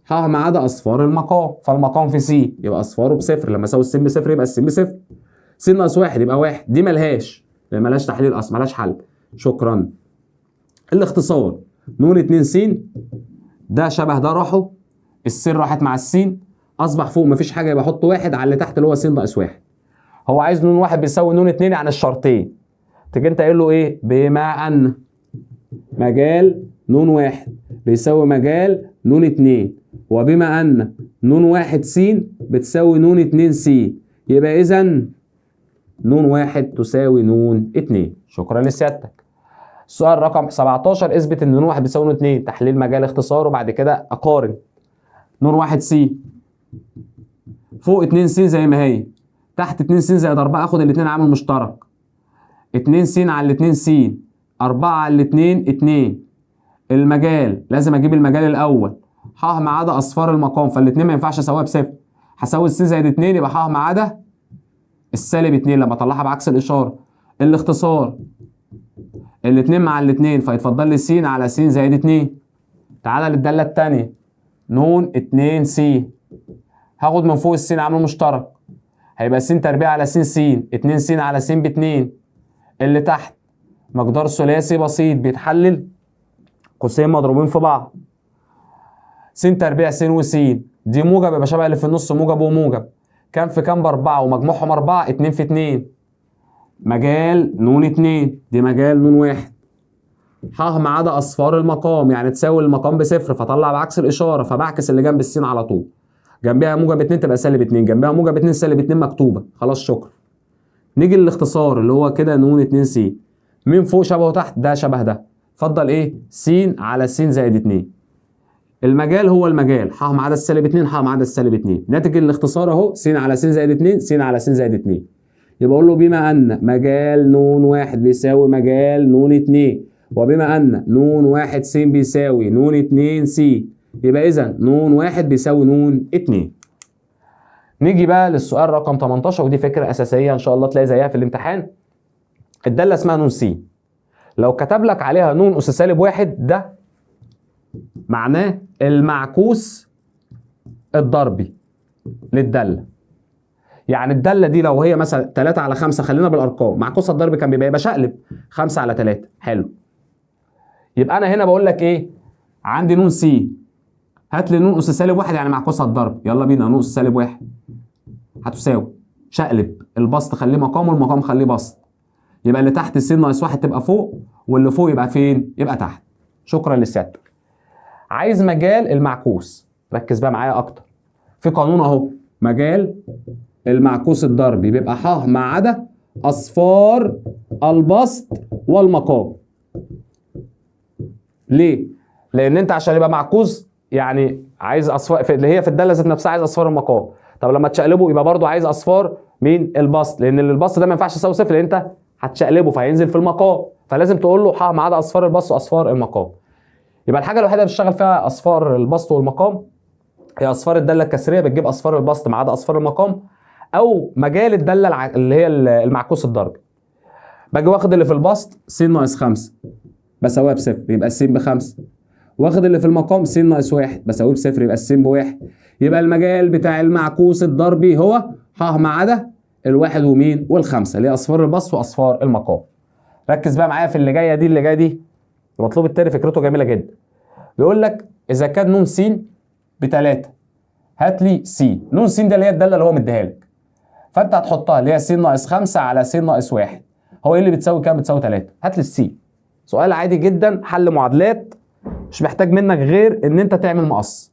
ح ما عدا اصفار المقام، فالمقام في س يبقى اصفاره بصفر، لما اساوي السين بصفر يبقى السين بصفر. س ناقص واحد يبقى واحد، دي ملهاش، لان ملهاش تحليل اصلا، ملهاش حل. شكرا. الاختصار ن 2 س، ده شبه ده راحوا، السين راحت مع السين، اصبح فوق مفيش حاجه، يبقى احط واحد على اللي تحت اللي هو س ناقص واحد. هو عايز ن واحد بيساوي ن 2 يعني الشرطين، تيجي انت قايل له ايه؟ بما ان مجال ن واحد بيساوي مجال ن 2، وبما ان ن واحد س بتساوي ن 2 س، يبقى اذا ن واحد تساوي ن 2. شكرا لسيادتك. السؤال رقم 17، اثبت ان ن واحد بيساوي ن 2، تحليل مجال اختصار، وبعد كده اقارن. ن واحد س فوق 2 س زي ما هي، تحت 2 س زائد 4، اخد الاثنين عامل مشترك، 2 س على 2 س، 4 على 2 2. المجال لازم اجيب المجال الاول، ح ما عدا اصفار المقام، فالاثنين ما ينفعش اساويها بصفر، هساوي الس زائد 2 يبقى ح ما عدا السالب 2 لما اطلعها بعكس الاشاره. الاختصار الاثنين مع الاثنين، فيتفضل لي س على س زائد 2. تعالى للداله الثانيه، ن 2 س، هاخد من فوق الس عامل مشترك، هيبقى س تربيع على س س، 2 س على س ب 2. اللي تحت مقدار ثلاثي بسيط بيتحلل، قوسين مضروبين في بعض، س تربيع س وس، دي موجب يبقى شبه اللي في النص موجب وموجب، كام في كام باربعه، ومجموعهم 4، 2 في 2. مجال ن 2 دي مجال ن واحد، ح ما عدا اصفار المقام يعني تساوي المقام بصفر، فطلع بعكس الاشاره، فبعكس اللي جنب السين على طول، جنبها موجب 2 تبقى سالب 2، جنبها موجب 2 سالب 2 مكتوبه، خلاص شكرا. نيجي للاختصار اللي هو كده ن 2 س، مين فوق شبهه تحت؟ ده شبه ده، اتفضل ايه؟ س على س زائد 2. المجال هو المجال، ح ما عدا السالب 2 ح ما عدا السالب 2، ناتج الاختصار اهو س على س زائد 2 س على س زائد 2. يبقى اقول له بما ان مجال ن واحد بيساوي مجال ن 2، وبما ان ن واحد س بيساوي ن 2 س، يبقى اذا ن واحد بيساوي ن 2. نيجي بقى للسؤال رقم 18، ودي فكره اساسيه ان شاء الله تلاقي زيها في الامتحان. الداله اسمها ن س، لو كتب لك عليها ن اس سالب واحد، ده معناه المعكوس الضربي للداله. يعني الداله دي لو هي مثلا 3 على 5، خلينا بالارقام، معكوس الضرب كان بيبقى شقلب 5 على 3. حلو. يبقى انا هنا بقول لك ايه؟ عندي ن س، هات لي ن اس سالب واحد يعني معكوسها الضرب، يلا بينا. ن اس سالب واحد هتساوي شقلب البسط خليه مقام، والمقام خليه بسط، يبقى اللي تحت س ناقص واحد تبقى فوق، واللي فوق يبقى فين؟ يبقى تحت. شكرا لسيادتك. عايز مجال المعكوس، ركز بقى معايا اكتر، في قانون اهو، مجال المعكوس الضربي بيبقى ح ما عدا اصفار البسط والمقام. ليه؟ لان انت عشان يبقى معكوس يعني عايز اصفار اللي هي في الداله ذات نفسها، عايز اصفار المقام. طب لما تشقلبه يبقى برضو عايز اصفار مين؟ البسط، لان البسط ده ما ينفعش يساوي صفر، لان انت هتشقلبه فهينزل في المقام، فلازم تقول له ح ما عدا اصفار البسط واصفار المقام. يبقى الحاجه الوحيده اللي بتشتغل فيها اصفار البسط والمقام هي اصفار الداله الكسريه، بتجيب اصفار البسط ما عدا اصفار المقام، او مجال الداله اللي هي المعكوس الضربي. باجي واخد اللي في البسط س ناقص 5 بساويها بصفر، يبقى الس ب5، واخد اللي في المقام س ناقص 1 بساويه بصفر، يبقى الس ب1. يبقى المجال بتاع المعكوس الضربي هو ح ما عدا الواحد ومين؟ والخمسه، اللي هي اصفار البسط واصفار المقام. ركز بقى معايا في اللي جايه دي، اللي جايه دي المطلوب التاني فكرته جميله جدا. بيقول لك اذا كان ن س ب3 هات لي س. ن س ده اللي هي الداله اللي هو مديها لك، فانت هتحطها اللي هي س ناقص 5 على س ناقص 1. هو ايه اللي بتساوي كام؟ بتساوي 3. هات لي الس. سؤال عادي جدا، حل معادلات، مش محتاج منك غير ان انت تعمل مقص.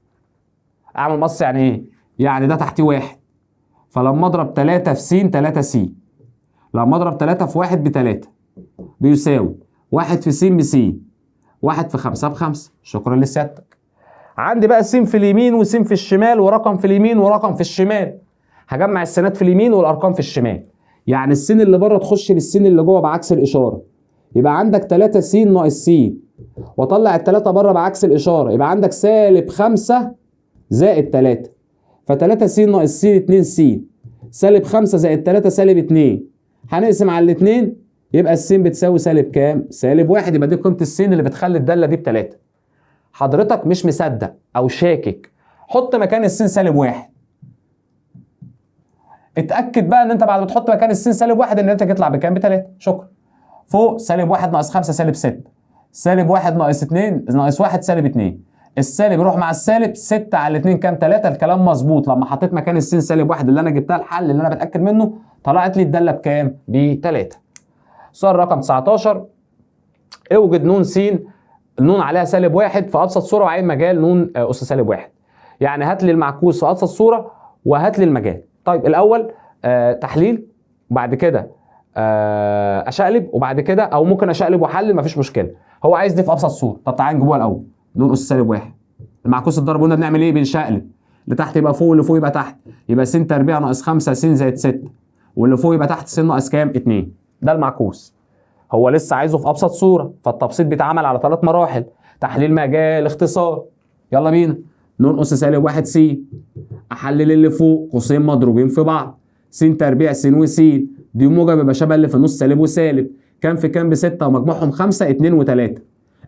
اعمل مقص يعني ايه؟ يعني ده تحتيه 1، فلما اضرب 3 في س 3 س، لما اضرب 3 في 1 ب3 بيساوي 1 في س بس، 1 في 5 ب5. شكرا لسيادتك. عندي بقى س في اليمين وس في الشمال، ورقم في اليمين ورقم في الشمال، هجمع السينات في اليمين والارقام في الشمال. يعني السين اللي بره تخش للسين اللي جوه بعكس الاشاره، يبقى عندك 3 س ناقص س واطلع التلاتة بره بعكس الاشاره، يبقى عندك سالب 5 زائد 3. ف3 س ناقص س 2 س، سالب 5 زائد 3 سالب 2. هنقسم على الاثنين يبقى الس بتساوي سالب كام؟ سالب 1. يبقى دي قيمه الس اللي بتخلي الداله دي ب3. حضرتك مش مصدق او شاكك، حط مكان الس سالب 1. اتاكد بقى ان انت بعد ما تحط مكان الس سالب 1 ان الناتج يطلع بكام؟ ب3. شكرا. فوق سالب 1 ناقص 5 سالب 6، سالب 1 ناقص 2 ناقص 1 سالب 2. السالب يروح مع السالب، 6 على 2 كام؟ 3. الكلام مظبوط. لما حطيت مكان الس سالب 1 اللي انا جبتها الحل اللي انا بتاكد منه، طلعت لي الداله بكام؟ ب3. سؤال رقم 19، اوجد نون س النون عليها سالب 1 في ابسط صوره وعين مجال نون اس سالب 1. يعني هات لي المعكوس في ابسط صوره وهات لي المجال. طيب الاول تحليل، وبعد كده اشقلب، وبعد كده او ممكن اشقلب واحلل مفيش مشكله. هو عايز دي في ابسط صوره. طب تعالى نجيبوها الاول. نون اس سالب 1 المعكوس الضرب قلنا بنعمل ايه؟ بنشقلب. اللي تحت يبقى فوق واللي فوق يبقى تحت. يبقى س تربيع ناقص 5 س زائد 6، واللي فوق يبقى تحت س ناقص كام؟ 2. ده المعكوس. هو لسه عايزه في ابسط صوره، فالتبسيط بيتعمل على 3 مراحل: تحليل، مجال، اختصار. يلا بينا. نون اس سالب 1 س، احلل اللي فوق قوسين مضروبين في بعض، س تربيع س وس، دي موجب يبقى شبه اللي في النص سالب وسالب. كام في كام؟ ب6 ومجموعهم 5، 2 و3.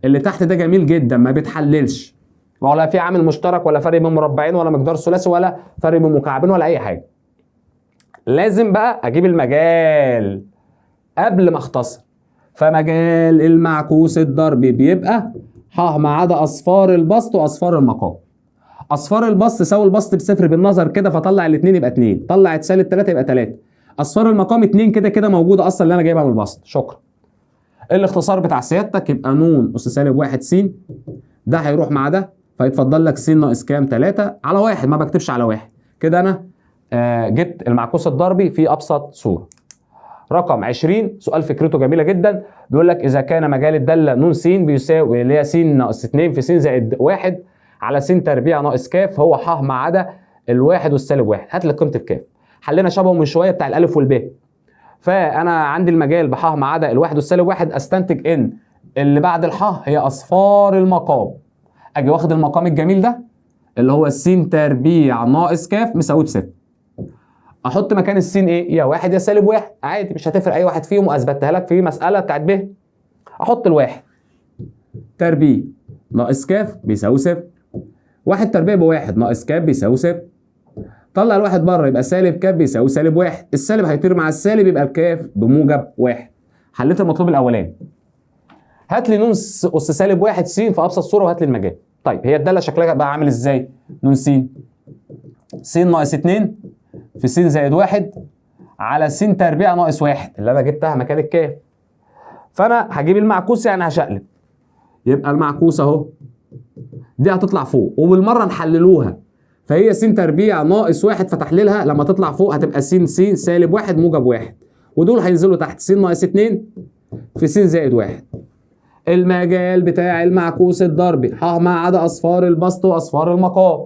اللي تحت ده جميل جدا ما بيتحللش، ولا في عامل مشترك ولا فرق بين مربعين ولا مقدار ثلاثي ولا فرق بين مكعبين ولا اي حاجه. لازم بقى اجيب المجال قبل ما اختصر. فمجال المعكوس الضربي بيبقى ح ما عدا اصفار البسط واصفار المقام. اصفار البسط تساوي البسط بصفر بالنظر كده، فطلع الاثنين يبقى 2، طلعت سالب 3 يبقى 3. اصفار المقام 2 كده كده موجوده اصلا اللي انا جايبها من البسط. شكرا. الاختصار بتاع سيادتك يبقى نون اس سالب 1 س، ده هيروح مع ده فيتفضل لك س ناقص كام؟ 3 على 1. ما بكتبش على 1 كده. انا جبت المعكوس الضربي في ابسط صوره. رقم 20 سؤال فكرته جميله جدا، بيقول لك اذا كان مجال الداله ن س بيساوي اللي هي س ناقص 2 في س زائد 1 على س تربيع ناقص ك، هو ح ما عدا الواحد والسالب 1. هات لي قيمه الكاف. حلينا شبهه من شويه بتاع الالف والب. فانا عندي المجال بح ما عدا الواحد والسالب 1، استنتج ان اللي بعد الح هي اصفار المقام. اجي واخد المقام الجميل ده اللي هو س تربيع ناقص ك مساوي ب6. احط مكان السين ايه؟ يا واحد يا سالب 1 عادي، مش هتفرق اي واحد فيهم، واثبتها لك في مساله بتاعت ب. احط الواحد تربيع ناقص ك بيساوي 0. 1 تربيع ب1 ناقص ك بيساوي 0. طلع الواحد بره يبقى سالب ك بيساوي سالب 1. السالب هيطير مع السالب يبقى الكاف بموجب 1. حليت المطلوب الاولاني. هات لي نون اس سالب 1 س في ابسط صوره وهات لي المجال. طيب هي الداله شكلها بقى عامل ازاي؟ نون س ناقص 2 في س زائد 1 على س تربيع ناقص 1 اللي انا جبتها مكان الكاف. فانا هجيب المعكوس يعني هشقلب. يبقى المعكوس اهو دي هتطلع فوق وبالمره نحللوها، فهي س تربيع ناقص 1 فتحليلها لما تطلع فوق هتبقى س سالب 1 موجب 1، ودول هينزلوا تحت س ناقص 2 في س زائد 1. المجال بتاع المعكوس الضربي ح ما عدا اصفار البسط واصفار المقام.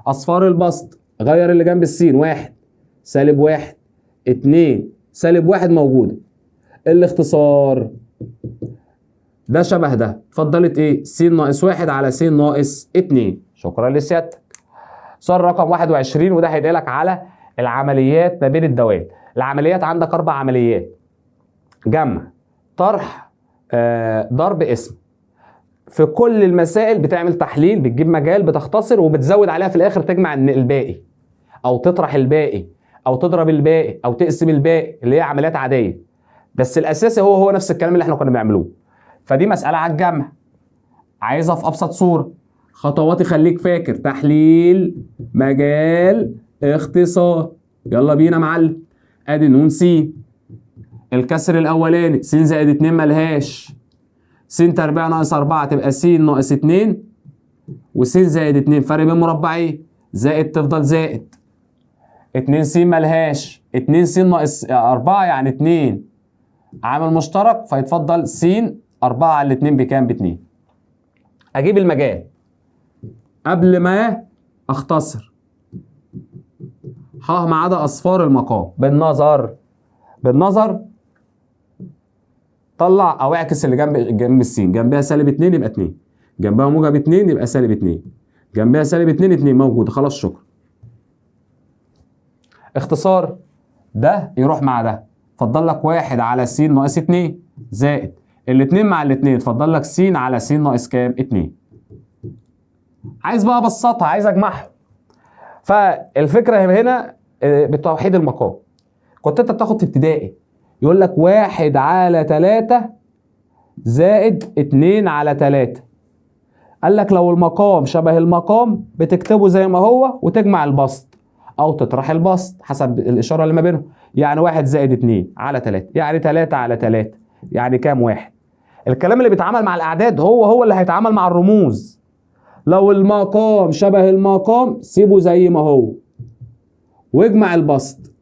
اصفار البسط غير اللي جنب السين، 1 سالب 1 2 سالب 1 موجوده. الاختصار ده شبه ده، اتفضلت ايه؟ س ناقص 1 على س ناقص 2. شكرا لسيادتك. سؤال رقم 21 وده هيدعلك على العمليات ما بين الدوال. العمليات عندك 4 عمليات: جمع، طرح، ضرب، اسم. في كل المسائل بتعمل تحليل، بتجيب مجال، بتختصر، وبتزود عليها في الاخر تجمع الباقي او تطرح الباقي او تضرب الباقي او تقسم الباقي، اللي هي عمليات عاديه. بس الاساسي هو نفس الكلام اللي احنا كنا بنعملوه. فدي مساله على الجمع عايزها في ابسط صوره. خطواتي خليك فاكر: تحليل، مجال، اختصار. يلا بينا معلم. ادي نون س، الكسر الاولاني س زائد 2 ملهاش، س تربيع ناقص 4 تبقى س ناقص 2 وس زائد 2 فرق بين مربعين، زائد تفضل زائد. 2 س ملهاش، 2 س ناقص 4 يعني 2 عامل مشترك فيتفضل س 4 على 2 بكام؟ ب2. اجيب المجال قبل ما اختصر. ح ما عدا اصفار المقام بالنظر طلع او اعكس اللي جنب السين. جنبها سالب 2 يبقى 2، جنبها موجب 2 يبقى سالب 2، جنبها سالب 2 2 موجوده. خلاص شكرا. اختصار ده يروح مع ده، فضل لك 1 على س ناقص 2 زائد الاتنين مع الاتنين، فضل لك س على س ناقص كام؟ 2. عايز بقى ابسطها، عايز اجمعها. فالفكره هنا بتوحيد المقام. كنت انت بتاخد في ابتدائي يقول لك 1 على 3 زائد 2 على 3. قال لك لو المقام شبه المقام بتكتبه زي ما هو وتجمع البسط او تطرح البسط حسب الاشاره اللي ما بينهم. يعني 1 زائد 2 على 3، يعني 3 على 3، يعني كام؟ 1. الكلام اللي بيتعامل مع الاعداد هو اللي هيتعامل مع الرموز. لو المقام شبه المقام سيبه زي ما هو واجمع البسط،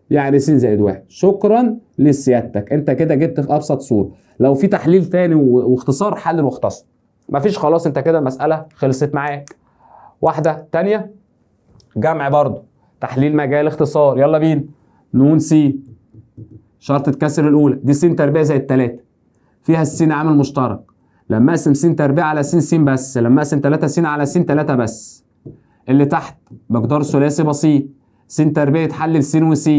يعني س زائد 1. شكرا لسيادتك، انت كده جبت في ابسط صوره. لو في تحليل تاني واختصار حلل واختصر، مفيش خلاص انت كده المساله خلصت معاك. واحده تانيه جمع برضه، تحليل مجال اختصار. يلا بينا. ن س شرط الكسر الاولى دي س تربيع زائد 3 فيها السين عامل مشترك. لما اقسم س تربيع على س بس، لما اقسم 3 س على س 3 بس. اللي تحت مقدار ثلاثي بسيط، س تربيع يتحلل س وس.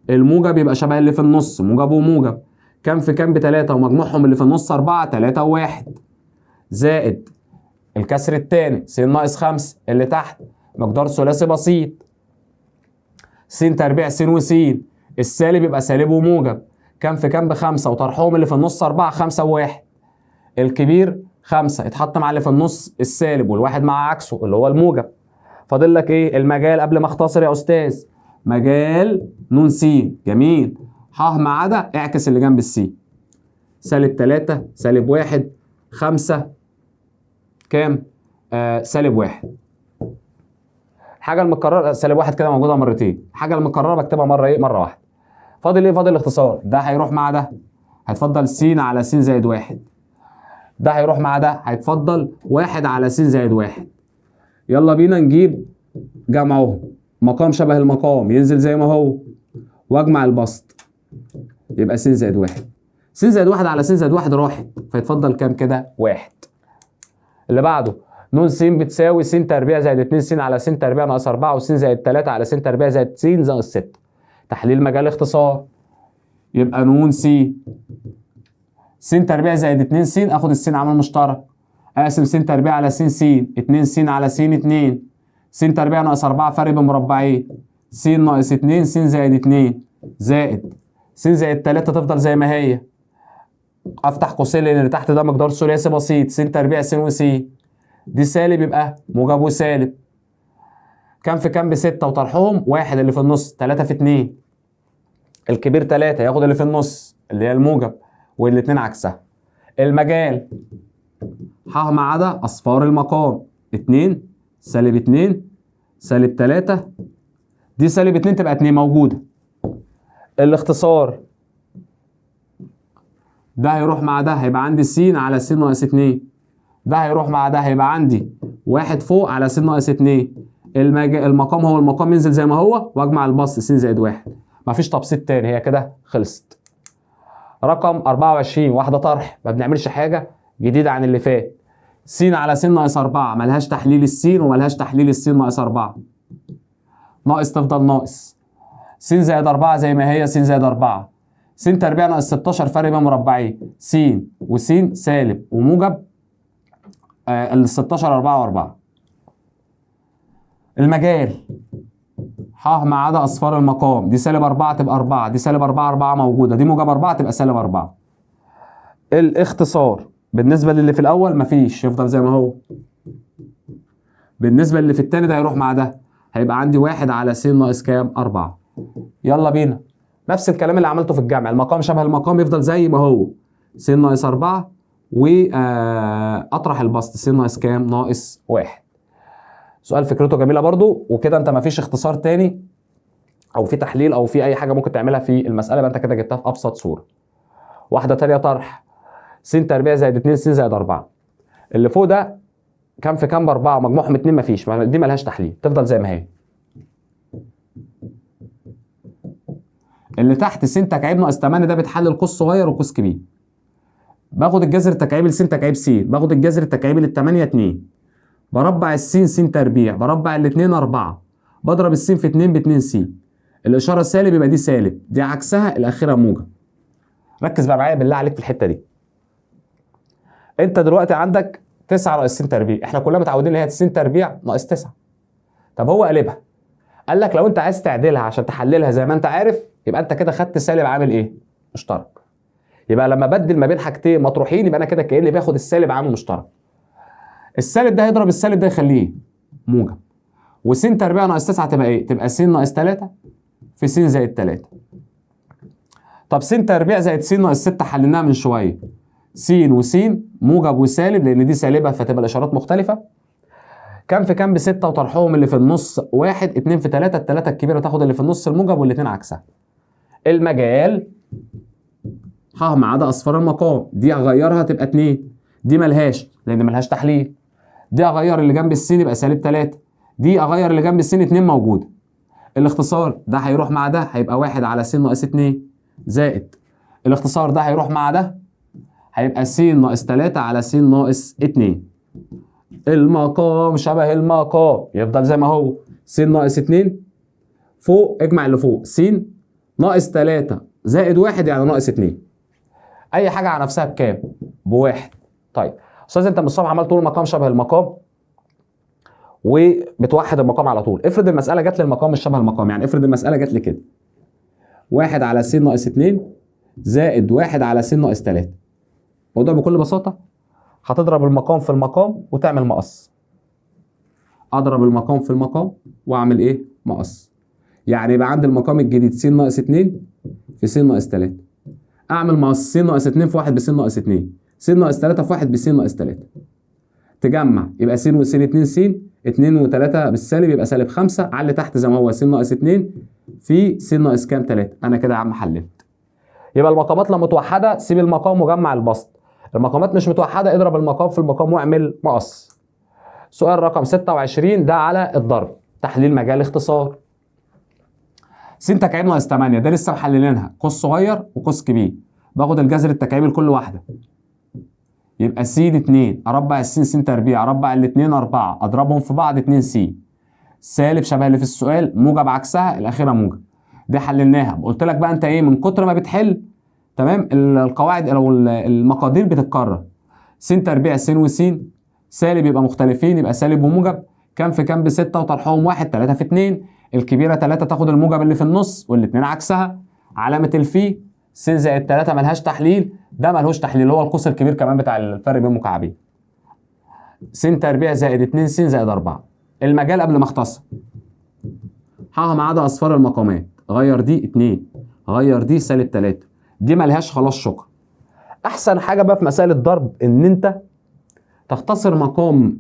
الموجب يبقى شبه اللي في النص، موجب وموجب. كام في كام ب3 ومجموعهم اللي في النص 4، 3 و1 زائد الكسر الثاني س ناقص 5. اللي تحت مقدار ثلاثي بسيط، س تربيع س وس. السالب يبقى سالب وموجب. كام في كام ب5 وطرحهم اللي في النص 4، 5 و1. الكبير 5 يتحط مع اللي في النص السالب والواحد مع عكسه اللي هو الموجب. فاضل لك ايه؟ المجال قبل ما اختصر يا استاذ. مجال ن س. جميل. ح ما عدا اعكس اللي جنب الس. سالب 3 سالب 1 5 كام؟ سالب 1. الحاجه المكرره سالب 1 كده موجوده مرتين، الحاجه المكرره بكتبها مره ايه؟ مره واحده. فاضل ايه؟ فاضل الاختصار. ده هيروح مع ده، هيتفضل س على س زائد 1. ده هيروح مع ده، هيتفضل 1 على س زائد 1. يلا بينا نجيب جمعهم. مقام شبه المقام ينزل زي ما هو واجمع البسط، يبقى س زائد 1. س زائد 1 على س زائد 1 راحت، فيتفضل كام كده؟ 1. اللي بعده ن س بتساوي س تربيع زائد 2 س على س تربيع ناقص 4 وس زائد 3 على س تربيع زائد س ناقص 6. تحليل مجال اختصار. يبقى ن س س تربيع زائد 2 س، اخد الس عامل مشترك، اقسم س تربيع على س 2 س على س 2. س تربيع ناقص 4 فرق بمربعين، س ناقص 2 س زائد 2 زائد س زائد 3 تفضل زي ما هي. افتح قوسين لان اللي تحت ده مقدار ثلاثي بسيط، س تربيع س وس. دي سالب يبقى موجب وسالب. كام في كام ب6 وطرحهم 1 اللي في النص، 3 في 2. الكبير 3 ياخد اللي في النص اللي هي الموجب والاثنين عكسها. المجال ح ما عدا اصفار المقام 2 سالب 2 سالب 3. دي سالب 2 تبقى 2 موجوده. الاختصار ده هيروح مع ده، هيبقى عندي س على س ناقص 2. ده هيروح مع ده، هيبقى عندي 1 فوق على س ناقص 2. المقام هو المقام ينزل زي ما هو واجمع البسط س زائد 1. مفيش تبسيط تاني، هي كده خلصت. رقم 24 واحده طرح، ما بنعملش حاجه جديده عن اللي فات. س على س ناقص 4 ملهاش تحليل السين وملهاش تحليل الس ناقص 4. ناقص تفضل ناقص. س زائد 4 زي ما هي س زائد 4. س تربيع ناقص 16 فرق بين مربعين، س وس سالب وموجب. ال 16 4 و4. المجال ح ما عدا اصفار المقام، دي سالب 4 تبقى 4، دي سالب 4 4 موجوده، دي موجب 4 تبقى سالب 4. الاختصار بالنسبه للي في الاول مفيش، يفضل زي ما هو. بالنسبه للي في الثاني ده هيروح مع ده، هيبقى عندي 1 على س ناقص كام؟ 4. يلا بينا. نفس الكلام اللي عملته في الجمع، المقام شبه المقام يفضل زي ما هو، س ناقص 4 واطرح البسط س ناقص كام؟ ناقص 1. سؤال فكرته جميله برضو، وكده انت مفيش اختصار تاني او في تحليل او في اي حاجه ممكن تعملها في المساله، يبقى انت كده جبتها في ابسط صوره. واحده تانيه طرح، س تربيع زائد 2 س زائد 4. اللي فوق ده كام في كام ب4 مجموعهم 2 مفيش، دي ملهاش تحليل تفضل زي ما هي. اللي تحت س تكعيب ناقص 8 ده بتحلل قوس صغير وقوس كبير. باخد الجذر التكعيبي لس تكعيب س، باخد الجذر التكعيبي لل8 2، بربع السين س تربيع، بربع الاتنين 4، بضرب السين في 2 ب2 س. الاشاره سالب يبقى دي سالب، دي عكسها الاخيره موجب. ركز بقى معايا بالله عليك في الحته دي. انت دلوقتي عندك 9 ناقص س تربيع، احنا كلنا متعودين ان هي س تربيع ناقص 9. طب هو قلبها، قال لك لو انت عايز تعدلها عشان تحللها زي ما انت عارف، يبقى انت كده خدت سالب عامل ايه؟ مشترك. يبقى لما بدل ما بين حاجتين مطروحين، يبقى انا كده كاني باخد السالب عامل مشترك. السالب ده هيضرب السالب ده يخليه ايه؟ موجب. وس تربيع ناقص 9 تبقى ايه؟ تبقى س ناقص 3 في س زائد 3. طب س تربيع زائد س ناقص 6 حليناها من شويه. س وس موجب وسالب، لان دي سالبه فتبقى الاشارات مختلفه. كام في كام ب6 وطرحهم اللي في النص 1، 2 في 3، الثلاثه الكبيره تاخد اللي في النص الموجب والاثنين عكسها. المجال ح ما عدا اصفار المقام، دي اغيرها تبقى 2، دي ملهاش لان ملهاش تحليل. دي اغير اللي جنب السين يبقى -3، دي اغير اللي جنب السين 2 موجوده. الاختصار ده هيروح مع ده هيبقى 1 على س ناقص 2، زائد الاختصار ده هيروح مع ده هيبقى س ناقص 3 على س ناقص 2. المقام شبه المقام يفضل زي ما هو، س ناقص 2 فوق اجمع اللي فوق، س ناقص 3 زائد 1 يعني ناقص 2. اي حاجه على نفسها بكام؟ بواحد. طيب استاذ انت من الصبح عمال تقول المقام شبه المقام وبتوحد المقام على طول. افرض المساله جت للمقام مش شبه المقام، يعني افرض المساله جت لي كده 1 على س ناقص 2 زائد 1 على س ناقص 3. الموضوع بكل بساطه هتضرب المقام في المقام وتعمل مقص. اضرب المقام في المقام واعمل ايه؟ مقص. يعني يبقى عندي المقام الجديد س ناقص 2 في س ناقص 3. اعمل مقص س ناقص 2 في 1 بس ناقص 2، س ناقص 3 في 1 بس ناقص 3. تجمع يبقى س وس 2 س، 2 و3 بالسالب يبقى -5 على اللي تحت زي ما هو س ناقص 2 في س ناقص كام 3. انا كده يا عم حللت. يبقى المقامات لما متوحده سيب المقام وجمع البسط، المقامات مش متوحده اضرب المقام في المقام واعمل مقص. سؤال رقم 26 ده على الضرب، تحليل مجال اختصار. س تكعيب ناقص 8 ده لسه محللينها قوس صغير وقوس كبير، باخد الجذر التكعيبي لكل واحده يبقى س 2 اربع الس س تربيع اربع الاثنين 4 اضربهم في بعض 2 س سالب شبه اللي في السؤال موجب عكسها الاخيره موجب. دي حللناها. قلت لك بقى انت ايه من كتر ما بتحل تمام القواعد او المقادير بتتكرر. س تربيع س وس سالب يبقى مختلفين يبقى سالب وموجب، كام في كام ب6 وطرحهم 1 3 في 2، الكبيره 3 تاخد الموجب اللي في النص والاثنين عكسها. علامه الفي س زائد 3 ملهاش تحليل، ده ملهوش تحليل هو القوس الكبير كمان بتاع الفرق بين مكعبين. س تربيع زائد 2 س زائد 4. المجال قبل ما اختصر ح ما عدا اصفار المقامات، غير دي 2 غير دي -3، دي ملهاش خلاص شكرا. احسن حاجه بقى في مسائل الضرب ان انت تختصر مقام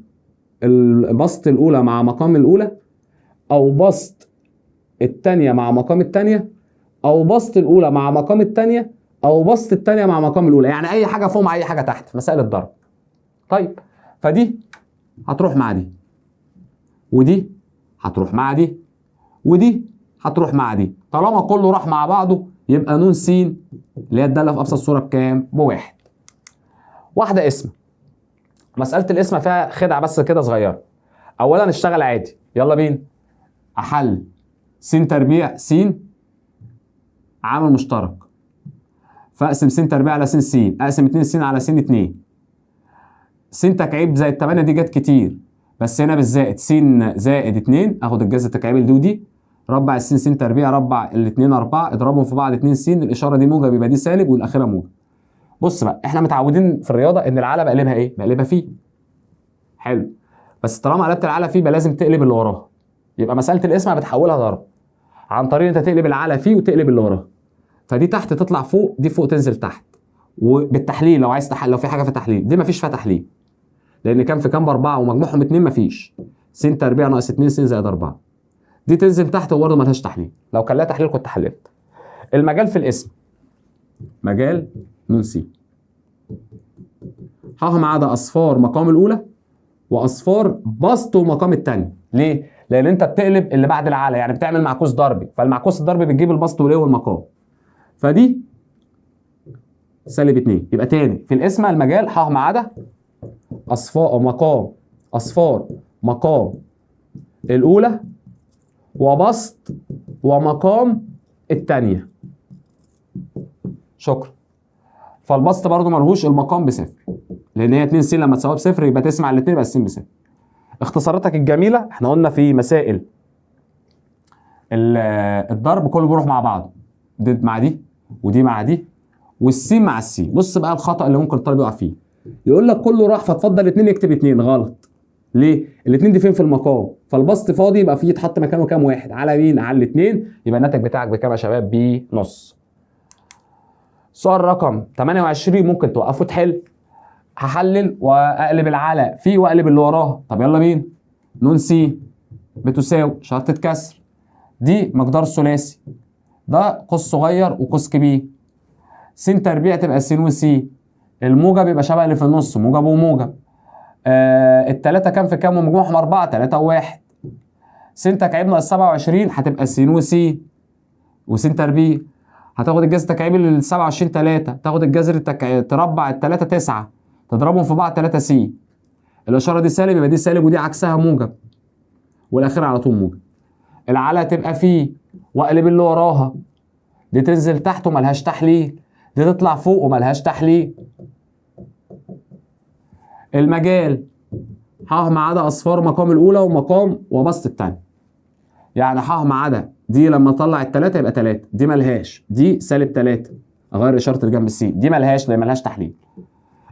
البسط الاولى مع مقام الاولى، او بسط الثانيه مع مقام الثانيه، او بسط الاولى مع مقام الثانيه، او بسط الثانيه مع مقام الاولى، يعني اي حاجه فوق مع اي حاجه تحت في مسائل الضرب. طيب فدي هتروح مع دي، ودي هتروح مع دي، ودي هتروح مع دي، طالما كله راح مع بعضه يبقى ن س اللي هي الداله في ابسط صوره بكام؟ بواحد. واحده اسم. مساله الاسم فيها خدعه بس كده صغيره. اولا اشتغل عادي، يلا بينا. احل س تربيع س عامل مشترك، فاقسم س تربيع على س س، اقسم 2 س على س 2. س تكعيب زائد 8 دي جت كتير بس هنا بالزائد، س زائد 2 اخد الجذر التكعيبي لدي ودي، ربع الس س تربيع ربع الاثنين 4 اضربهم في بعض 2 س، الاشاره دي موجب يبقى دي سالب والاخيره موجب. بص بقى احنا متعودين في الرياضه ان العاله بقلبها ايه؟ بقلبها فيه. حلو، بس طالما قلبت العاله فيه يبقى لازم تقلب اللي وراها. يبقى مساله الاسم بتحولها ضرب عن طريق انت تقلب العاله فيه وتقلب اللي وراها. فدي تحت تطلع فوق، دي فوق تنزل تحت. وبالتحليل لو عايز لو في حاجه في التحليل دي مفيش فيها تحليل، لان كام في كام ب4 ومجموعهم 2 مفيش. س تربيع ناقص 2 س زائد 4 دي تنزل تحت وبرضه ملهاش تحليل، لو كان لها تحليل كنت حللت. المجال في الاسم مجال ن س ح ما عدا اصفار مقام الاولى واصفار بسط ومقام الثاني. ليه؟ لان انت بتقلب اللي بعد العاله، يعني بتعمل معكوس ضربي، فالمعكوس الضربي بتجيب البسط والايه والمقام. فدي -2. يبقى تاني في القسمه المجال ح ما عدا اصفار مقام الاولى وبسط ومقام الثانيه. شكرا. فالبسط برضو ملهوش المقام بصفر، لان هي 2 س لما تساويها بصفر يبقى تسمع الاثنين يبقى س بصفر. اختصاراتك الجميله، احنا قلنا في مسائل الضرب كله بيروح مع بعضه، دي مع دي ودي مع دي والسين مع السين. بص بقى الخطا اللي ممكن الطالب يقع فيه، يقول لك كله راح فتفضل 2 يكتب 2. غلط. ليه؟ الاثنين دي فين في المقام؟ فالبسط فاضي يبقى فيه يتحط مكانه كام واحد؟ على مين؟ على الاثنين. يبقى الناتج بتاعك بكام يا شباب؟ بنص. سؤال رقم 28 ممكن توقفه تحل. هحلل واقلب العلى في واقلب اللي وراها. طب يلا بينا. ن س بتساوي شرطة كسر، دي مقدار ثلاثي، ده قوس صغير وقوس كبير. س تربيع تبقى س وس، الموجب يبقى شبه اللي في النص موجب وموجب. التلاتة كام في كام ومجموعهم 4؟ 3 و1. س تكعيب ناقص 27 هتبقى س وس وس تربيع. هتاخد الجذر التكعيبي لل 27 3، تاخد الجذر تربع التلاتة 9، تضربهم في بعض 3 س. الاشاره دي سالب يبقى دي سالب ودي عكسها موجب، والاخير على طول موجب. العلى تبقى فيه واقلب اللي وراها، دي تنزل تحت وملهاش تحليل، دي تطلع فوق وملهاش تحليل. المجال ح ما عدا اصفار مقام الاولى ومقام وبسط الثانيه. يعني ح ما عدا دي لما اطلع الثلاثه يبقى 3، دي ملهاش، دي -3. اغير اشاره اللي جنب السي، دي ملهاش لان ملهاش تحليل.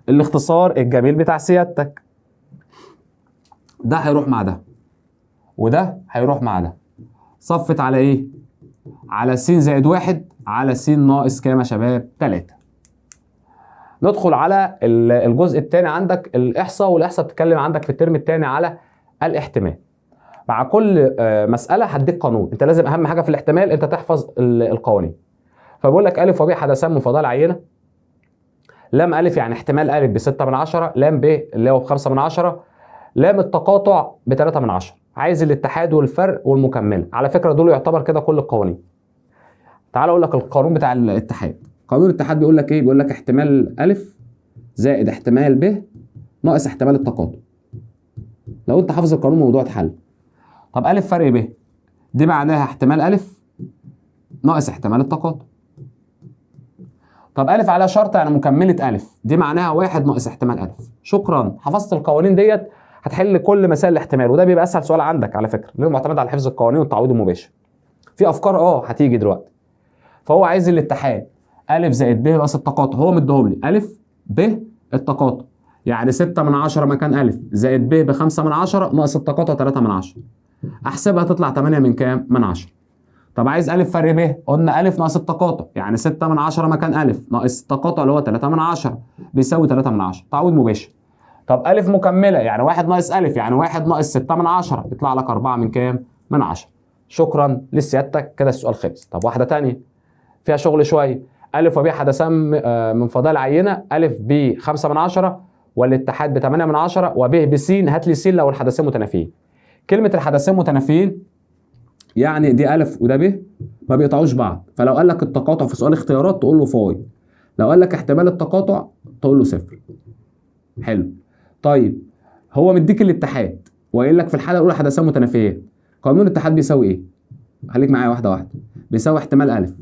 الاختصار الجميل بتاع سيادتك، ده هيروح مع ده وده هيروح مع ده. صفت على ايه؟ على س زائد 1 على س ناقص كام يا شباب؟ 3. ندخل على الجزء الثاني عندك الاحصاء، والاحصاء بتتكلم عندك في الترم الثاني على الاحتمال. مع كل مساله هديك قانون، انت لازم اهم حاجه في الاحتمال انت تحفظ القوانين. فبقول لك ا وب حدثان من فضاء العينه. لام ا يعني احتمال ا ب6/10، لام ب اللي هو ب5/10، لام التقاطع ب3/10. عايز الاتحاد والفرق والمكمله. على فكره دول يعتبر كده كل القوانين. تعال اقول لك القانون بتاع الاتحاد. قانون الاتحاد بيقول لك ايه؟ بيقول لك احتمال ا زائد احتمال ب ناقص احتمال التقاطع. لو انت حافظ القانون الموضوع اتحل. طب ا فرق ب دي معناها احتمال ا ناقص احتمال التقاطع. طب ا على شرط يعني مكمله ا، دي معناها 1 ناقص احتمال ا. شكرا، حفظت القوانين ديت هتحل كل مسائل الاحتمال، وده بيبقى اسهل سؤال عندك على فكره، لانه معتمد على حفظ القوانين والتعويض المباشر. في افكار هتيجي دلوقتي. فهو عايز الاتحاد ا زائد ب ناقص التقاطع، هو مديهم لي ا ب التقاطع، يعني 6/10 مكان ا زائد ب ب5/10 ناقص التقاطع 3/10. احسبها تطلع 8 من كام؟ من 10. طب عايز ا فرق ب، قلنا ا ناقص التقاطع يعني 6/10 مكان ا ناقص التقاطع اللي هو 3/10 بيساوي 3/10، تعويض مباشر. طب ا مكمله يعني 1 ناقص ا يعني 1 ناقص 6/10 يطلع لك 4 من كام؟ من 10. شكرا لسيادتك، كده السؤال خلص. طب واحده ثانيه فيها شغل شويه. ا وب حدثان من فضاء العينه، ا ب 5/10 والاتحاد ب 8/10 وب بس. هات لي س لو الحدثين متنافيين. كلمه الحدثين متنافيين يعني دي ا وده ب ما بيقطعوش بعض، فلو قال لك التقاطع في سؤال اختيارات تقول له فاي، لو قال لك احتمال التقاطع تقول له 0. حلو. طيب هو مديك الاتحاد وقايل لك في الحاله الاولى حدثان متنافيين. قانون الاتحاد بيساوي ايه؟ خليك معايا واحده واحده. بيساوي احتمال ا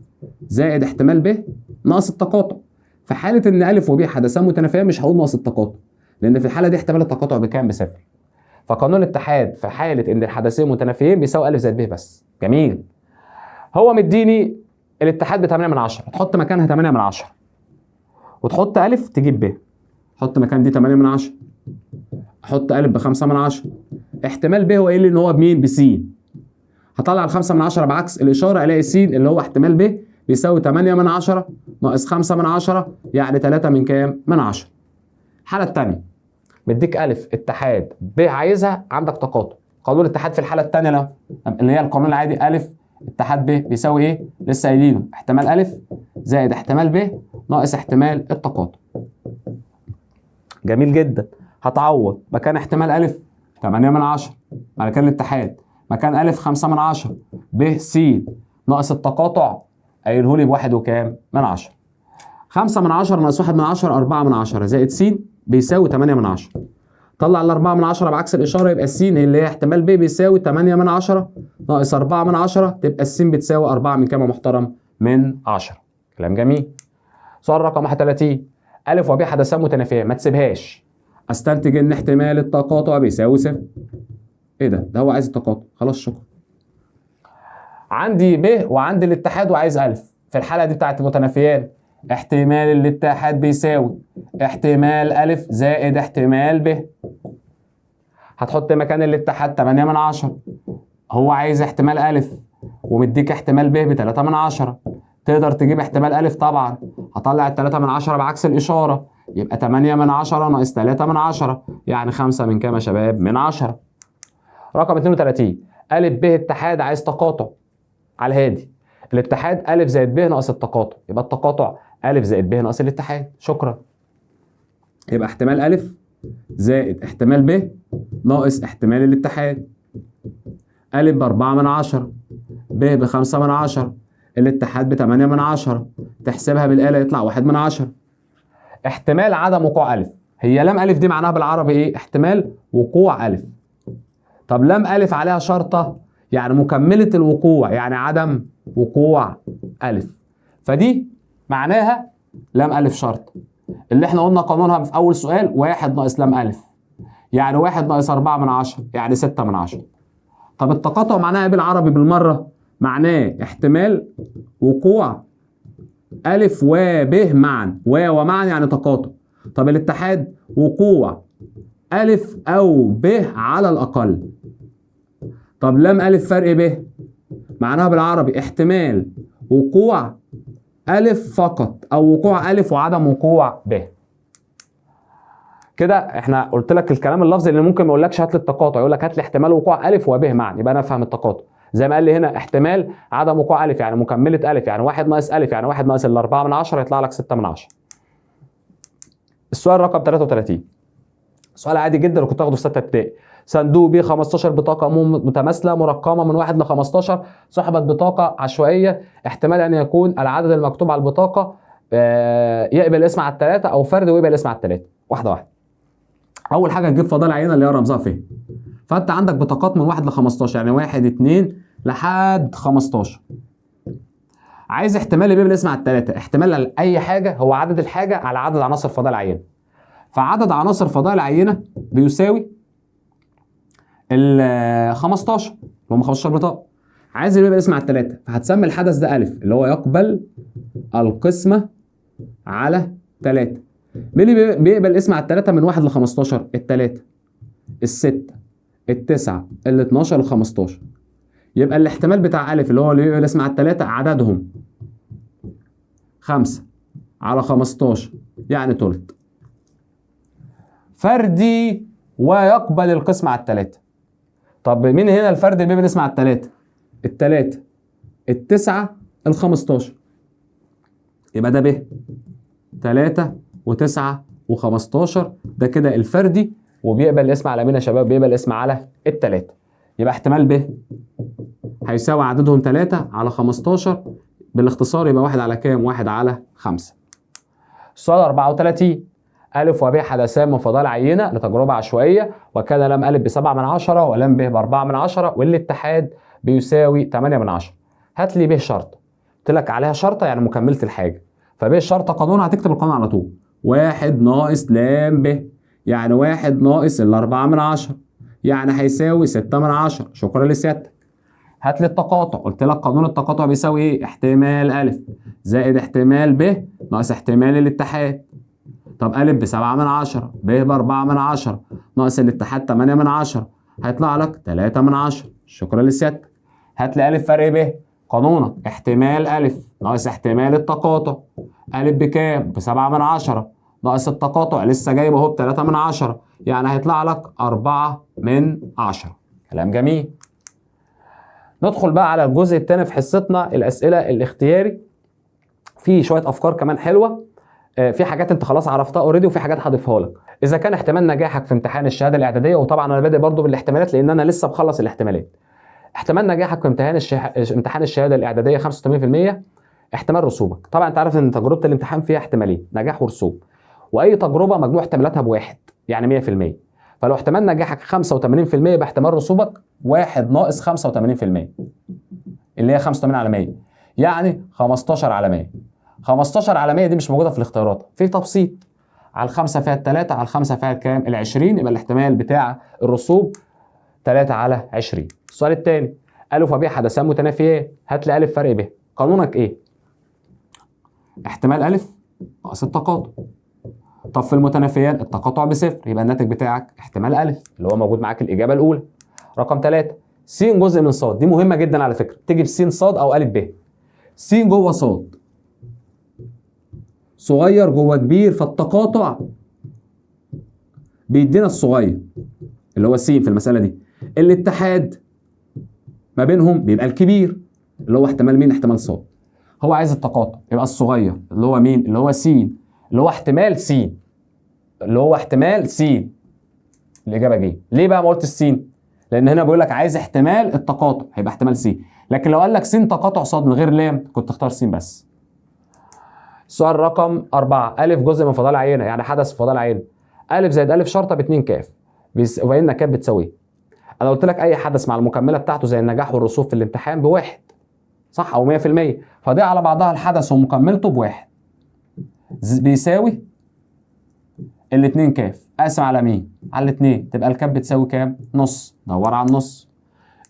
زائد احتمال ب ناقص التقاطع. في حاله ان ا وب حدثان متنافيين مش هقول ناقص التقاطع، لان في الحاله دي احتمال التقاطع بكام؟ ب0. فقانون الاتحاد في حاله ان الحدثين متنافيين بيساوي ا زائد ب بس. جميل. هو مديني الاتحاد ب 8/10، تحط مكانها 8/10 وتحط ا تجيب ب. حط مكان دي 8/10، احط ا ب5/10. احتمال ب هو قايل لي ان هو بمين؟ بس. هطلع ال5/10 بعكس الاشاره الاقي س اللي هو احتمال ب بيساوي 8/10 ناقص 5/10 يعني 3 من كام؟ من 10. الحاله الثانيه مديك ا اتحاد ب عايزها، عندك تقاطع. قانون الاتحاد في الحاله الثانيه اللي هي القانون العادي ا اتحاد ب بيساوي ايه؟ لسه قايلينه احتمال ا زائد احتمال ب ناقص احتمال التقاطع. جميل جدا. هتعوض مكان احتمال ا 8/10 مكان الاتحاد، مكان ا 5/10 ب س ناقص التقاطع قايله لي ب1 وكام؟ من 10. 5 من 10 ناقص 1 من 10 4 من 10 زائد س بيساوي 8 من 10. طلع ال 4 من 10 بعكس الاشاره، يبقى س اللي هي احتمال ب بيساوي 8 من 10 ناقص 4 من 10، تبقى الس بتساوي 4 من كام يا محترم؟ من 10. كلام جميل. سؤال رقم 31. أ وب حدثان متنافيان، ما تسيبهاش. استنتج ان احتمال التقاطع بيساوي صفر. ايه ده هو عايز التقاطع، خلاص شكرا. عندي ب وعندي الاتحاد وعايز أ. في الحاله دي بتاعت المتنافيان احتمال الاتحاد بيساوي احتمال أ زائد احتمال ب. هتحط مكان الاتحاد 8 من 10. هو عايز احتمال أ ومديك احتمال ب ب 3 من 10. تقدر تجيب احتمال أ طبعا. هطلع ال 3 من 10 بعكس الإشارة، يبقى 8 من 10 ناقص 3 من 10، يعني 5 من كام يا شباب؟ من 10. رقم 32. أ ب اتحاد عايز تقاطع على الهادي. الاتحاد أ زائد ب ناقص التقاطع، يبقى التقاطع أ زائد ب ناقص الاتحاد. شكرا. يبقى احتمال أ زائد احتمال ب ناقص احتمال الاتحاد. أ ب 4 من 10، ب ب 5 من 10، الاتحاد ب 8 من 10. تحسبها بالآلة يطلع 1 من 10. احتمال عدم وقوع أ. هي لام أ دي معناها بالعربي ايه؟ احتمال وقوع أ. طب لام أ عليها شرطة، يعني مكملة الوقوع، يعني عدم وقوع أ. فدي معناها لام أ شرط، اللي احنا قلنا قانونها في أول سؤال 1 ناقص لام أ، يعني 1 ناقص 4 من 10، يعني 6 من 10. طب التقاطع معناها ايه بالعربي بالمرة؟ معناه احتمال وقوع أ وب معا، ومعا يعني تقاطع. طب الاتحاد وقوع أ أو ب على الأقل. طب لام أ فرق ب معناها بالعربي احتمال وقوع أ فقط، أو وقوع أ وعدم وقوع ب. كده احنا قلت لك الكلام اللفظي اللي ممكن ما يقولكش هات لي التقاطع، يقول لك هات لي احتمال وقوع أ وب معا، يبقى انا افهم التقاطع. زي ما قال لي هنا احتمال عدم وقوع أ يعني مكملة أ، يعني 1 ناقص أ، يعني 1 ناقص ال 4 من 10 يطلع لك 6 من 10. السؤال رقم 33. سؤال عادي جدا وكنت اخده في 6 ابتدائي. صندوق بيه 15 بطاقة متماثلة مرقمة من 1 ل 15، سحبت بطاقة عشوائية، احتمال ان يكون العدد المكتوب على البطاقة يقبل اسم على الثلاثة او فرد ويقبل اسم على الثلاثة. واحدة واحدة. اول حاجة تجيب فضاء العينة اللي هي رمزها فين. فانت عندك بطاقات من 1 ل 15، يعني 1 2 لحد 15. عايز احتمال اللي بيقبل اسم على الثلاثة. احتمال اي حاجة هو عدد الحاجة على عدد عناصر فضاء العينة. فعدد عناصر فضاء العينة بيساوي ال 15 اللي هم 15 بطاقة. عايز اللي بيبقى اسم على الثلاثة، فهتسمي الحدث ده أ اللي هو يقبل القسمة على 3. مين اللي بيقبل اسم على الثلاثة من 1 ل 15؟ ال3 ال6 ال9 ال12 ال15. يبقى الاحتمال بتاع أ اللي هو اللي بيقبل اسم على الثلاثة عددهم 5 على 15 يعني تلت. فردي ويقبل القسمة على الثلاثة. طب مين هنا الفرد اللي بيقبل اسم على الثلاثة؟ ال3 ال9 ال15. يبقى ده ب 3 و9 و15، ده كده الفردي وبيقبل الاسم على مين يا شباب؟ بيقبل اسم على الثلاثة. يبقى احتمال ب هيساوي عددهم 3 على 15، بالاختصار يبقى 1 على كام؟ 1 على 5. السؤال 34. أ وب حدثان من فضاء العينة لتجربة عشوائية، وكان لام أ ب7 من 10 ولام ب ب4 من 10 والاتحاد بيساوي 8 من 10. هات لي ب شرطة. قلت لك عليها شرطة يعني مكملة الحاجة، فب شرطة قانونها هتكتب القانون على طول. 1 ناقص لام ب يعني 1 ناقص ال 4 من 10، يعني هيساوي 6 من 10. شكرا لسيادتك. هات لي التقاطع. قلت لك قانون التقاطع بيساوي ايه؟ احتمال أ زائد احتمال ب ناقص احتمال الاتحاد. طب أ ب7 من 10، ب ب4 من 10 ناقص الاتحاد 8 من 10، هيطلع لك 3 من 10. شكرا لسيادتك. هات لي أ فرق ب. قانونك احتمال أ ناقص احتمال التقاطع. أ بكام؟ ب7 من 10 ناقص التقاطع لسه جايبه اهو ب3 من 10، يعني هيطلع لك 4 من 10. كلام جميل. ندخل بقى على الجزء الثاني في حصتنا، الأسئلة الاختياري. في شوية أفكار كمان حلوة، في حاجات انت خلاص عرفتها اوريدي وفي حاجات هضيفها لك. اذا كان احتمال نجاحك في امتحان الشهاده الاعداديه، وطبعا انا بادئ برضو بالاحتمالات لان انا لسه مخلص الاحتمالات. احتمال نجاحك في امتحان الشهاده الاعداديه 85%، احتمال رسوبك. طبعا انت عارف ان تجربه الامتحان فيها احتمالين، نجاح ورسوب، واي تجربه مجموع احتمالاتها بواحد يعني 100%. فلو احتمال نجاحك 85% يبقى احتمال رسوبك 1 ناقص 85%، اللي هي 85 على 100، يعني 15 على 100. 15 على 100 دي مش موجوده في الاختيارات، في تبسيط. على الخمسه فيها الثلاثه، على الخمسه فيها كام؟ ال20، يبقى الاحتمال بتاع الرسوب 3 على 20. السؤال الثاني، أ وب حدثان متنافيان، هات لي أ فرق ب. قانونك ايه؟ احتمال أ ناقص التقاطع. طب في المتنافيان التقاطع بصفر، يبقى الناتج بتاعك احتمال أ اللي هو موجود معاك الإجابة الأولى. رقم 3، س جزء من ص، دي مهمة جدا على فكرة، تيجي بس ص أو أ ب. س جوه ص صغير جوه كبير، فالتقاطع بيدينا الصغير اللي هو س في المسألة دي. الاتحاد ما بينهم بيبقى الكبير اللي هو احتمال مين؟ احتمال ص. هو عايز التقاطع، يبقى الصغير اللي هو مين؟ اللي هو س، اللي هو احتمال س، اللي هو احتمال س. الإجابة ج. ليه بقى ما قلت السين؟ لأن هنا بيقول لك عايز احتمال التقاطع، هيبقى احتمال س. لكن لو قال لك س تقاطع ص من غير لام كنت تختار س بس. السؤال رقم 4، أ جزء من فضاء عينة، يعني حدث في فضاء عينة. أ زائد أ شرطة ب2 ك، وإن ك بتساوي. أنا قلت لك أي حدث مع المكملة بتاعته زي النجاح والرسوب في الامتحان بواحد، صح؟ أو 100%. فدي على بعضها الحدث ومكملته بواحد بيساوي ال2 ك، اقسم على مين؟ على ال2، تبقى الكاب بتساوي كام؟ نص. دور على النص.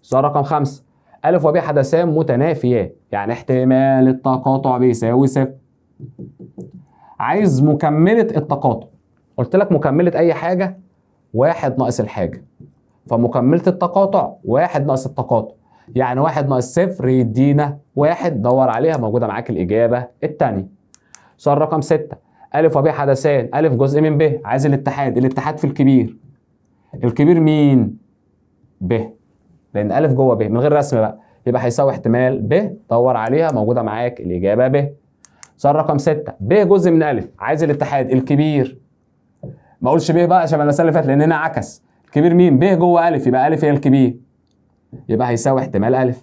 السؤال رقم 5، أ وب حدثان متنافيان، يعني احتمال التقاطع بيساوي صفر. عايز مكملة التقاطع. قلت لك مكملة أي حاجة 1 ناقص الحاجة، فمكملة التقاطع 1 ناقص التقاطع، يعني 1 ناقص صفر يدينا 1. دور عليها، موجودة معاك الإجابة الثانية. السؤال رقم 6، أ وب حدثان، أ جزء من ب، عايز الاتحاد. الاتحاد في الكبير. الكبير مين؟ ب، لأن أ جوه ب من غير رسم بقى، يبقى هيساوي احتمال ب. دور عليها، موجودة معاك الإجابة ب. السؤال رقم 6، ب جزء من أ، عايز الاتحاد. الكبير، ما اقولش ب بقى عشان المسألة اللي فاتت لأن هنا عكس. الكبير مين؟ ب جوه أ، يبقى أ هي الكبير، يبقى هيساوي احتمال أ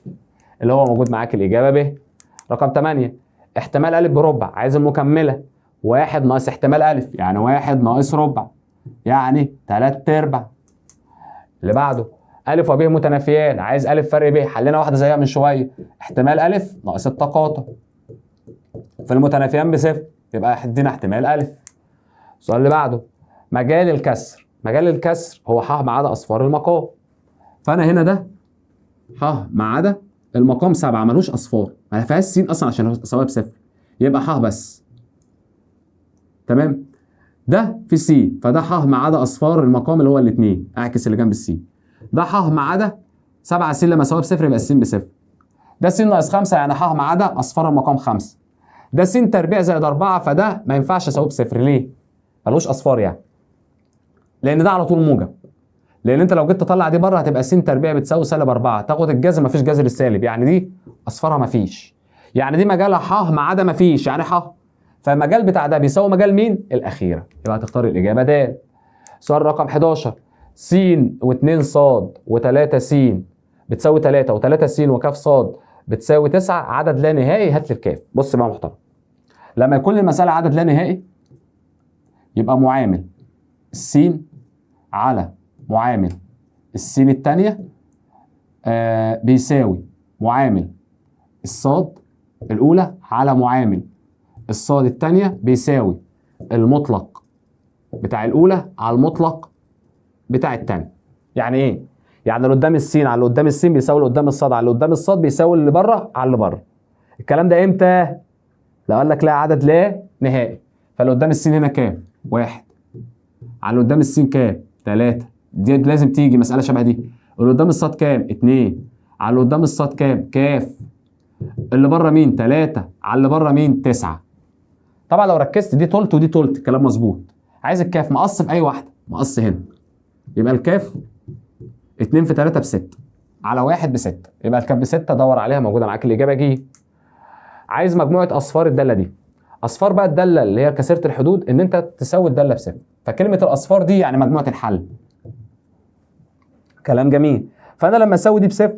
اللي هو موجود معاك الإجابة ب. رقم 8، احتمال أ بربع، عايز المكملة. 1 ناقص احتمال أ، يعني 1 ناقص ربع، يعني 3/4. اللي بعده، أ وب متنافيان، عايز أ فرق ب. حلينا واحدة زيها من شوية، احتمال أ ناقص التقاطع في المتنافيان بصفر، يبقى ادينا احتمال أ. السؤال اللي بعده، مجال الكسر. مجال الكسر هو ح ما عدا أصفار المقام. فأنا هنا ده ح ما عدا المقام 7 ملوش أصفار، ما فيهاش س أصلا عشان أساويها بصفر، يبقى ح بس. تمام؟ ده في س، فده ح ما عدا أصفار المقام اللي هو الاثنين، أعكس اللي جنب الس. ده ح ما عدا 7 س لما أساويها بصفر يبقى الس بصفر. ده س ناقص 5 يعني ح ما عدا أصفار المقام 5. ده س تربيع زائد 4، فده ما ينفعش أساويه بصفر. ليه؟ ملوش أصفار يعني. لأن ده على طول موجب. لأن أنت لو جيت تطلع دي بره هتبقى س تربيع بتساوي -4، تاخد الجذر مفيش جذر السالب، يعني دي أصفارها مفيش. يعني دي مجالها ح ما عدا مفيش، يعني ح. فالمجال بتاع ده بيساوي مجال مين؟ الأخيرة، يبقى هتختار الإجابة د. سؤال رقم 11، س و2 ص و3 س بتساوي 3، و3 س وكاف ص بتساوي 9، عدد لا نهائي. هات لي الكاف. بص بقى محترم، لما يكون المسألة عدد لا نهائي يبقى معامل السين على معامل السين الثانية بيساوي معامل الصاد الأولى على معامل الصاد الثانية بيساوي المطلق بتاع الأولى على المطلق بتاع الثانية. يعني إيه؟ يعني اللي قدام السين على اللي قدام السين بيساوي اللي قدام الصاد على اللي قدام الصاد بيساوي اللي بره على اللي بره. الكلام ده إمتى؟ لو قال لك لا عدد لا نهائي. فاللي قدام السين هنا كام؟ 1. على اللي قدام السين كام؟ 3. دي لازم تيجي مسألة شبه دي. اللي قدام الصاد كام؟ 2. على اللي قدام الصاد كام؟ كاف. اللي بره مين؟ 3. على اللي بره مين؟ 9. طبعا لو ركزت دي تلت ودي تلت، الكلام مظبوط. عايز الكاف مقص في أي واحدة، مقص هنا. يبقى الكاف 2 في 3 ب6 على 1 ب6، يبقى الكاف ب6. دور عليها، موجودة معاك الإجابة ج. عايز مجموعة أصفار الدالة دي. أصفار بقى الدالة اللي هي كثيرة الحدود إن أنت تساوي الدالة بصفر، فكلمة الأصفار دي يعني مجموعة الحل. كلام جميل. فأنا لما أساوي دي بصفر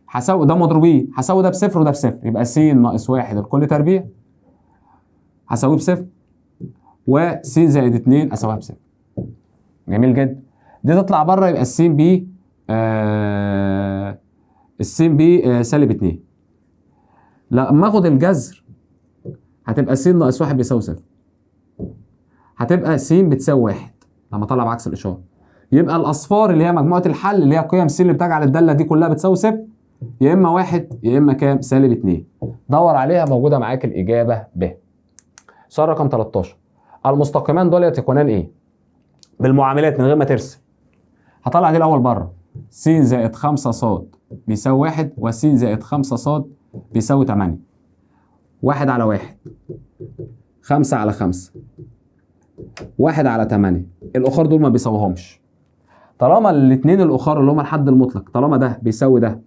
هساوي ده مضروبين، هساوي ده بصفر وده بصفر، يبقى س ناقص 1 الكل تربيع هساويه بصفر، وس زائد 2 اساويها بصفر. جميل جدا. دي تطلع بره، يبقى الس ب سالب 2. لما اخد الجذر هتبقى س ناقص 1 بيساوي صفر. هتبقى س بتساوي 1 لما اطلع بعكس الاشاره. يبقى الاصفار اللي هي مجموعه الحل اللي هي قيم س اللي بتجعل الداله دي كلها بتساوي صفر، يا اما 1 يا اما كام؟ سالب 2. دور عليها، موجوده معاك الاجابه ب. سؤال رقم 13. المستقيمان دول يكونان ايه؟ بالمعاملات من غير ما ترسم. هطلع دي الاول بره. س زائد 5 ص بيساوي 1، وس زائد 5 ص بيساوي 8. 1 على 1، 5 على 5، 1 على 8. الاخر دول ما بيساويهمش. طالما الاثنين الاخر اللي هم الحد المطلق، طالما ده بيساوي ده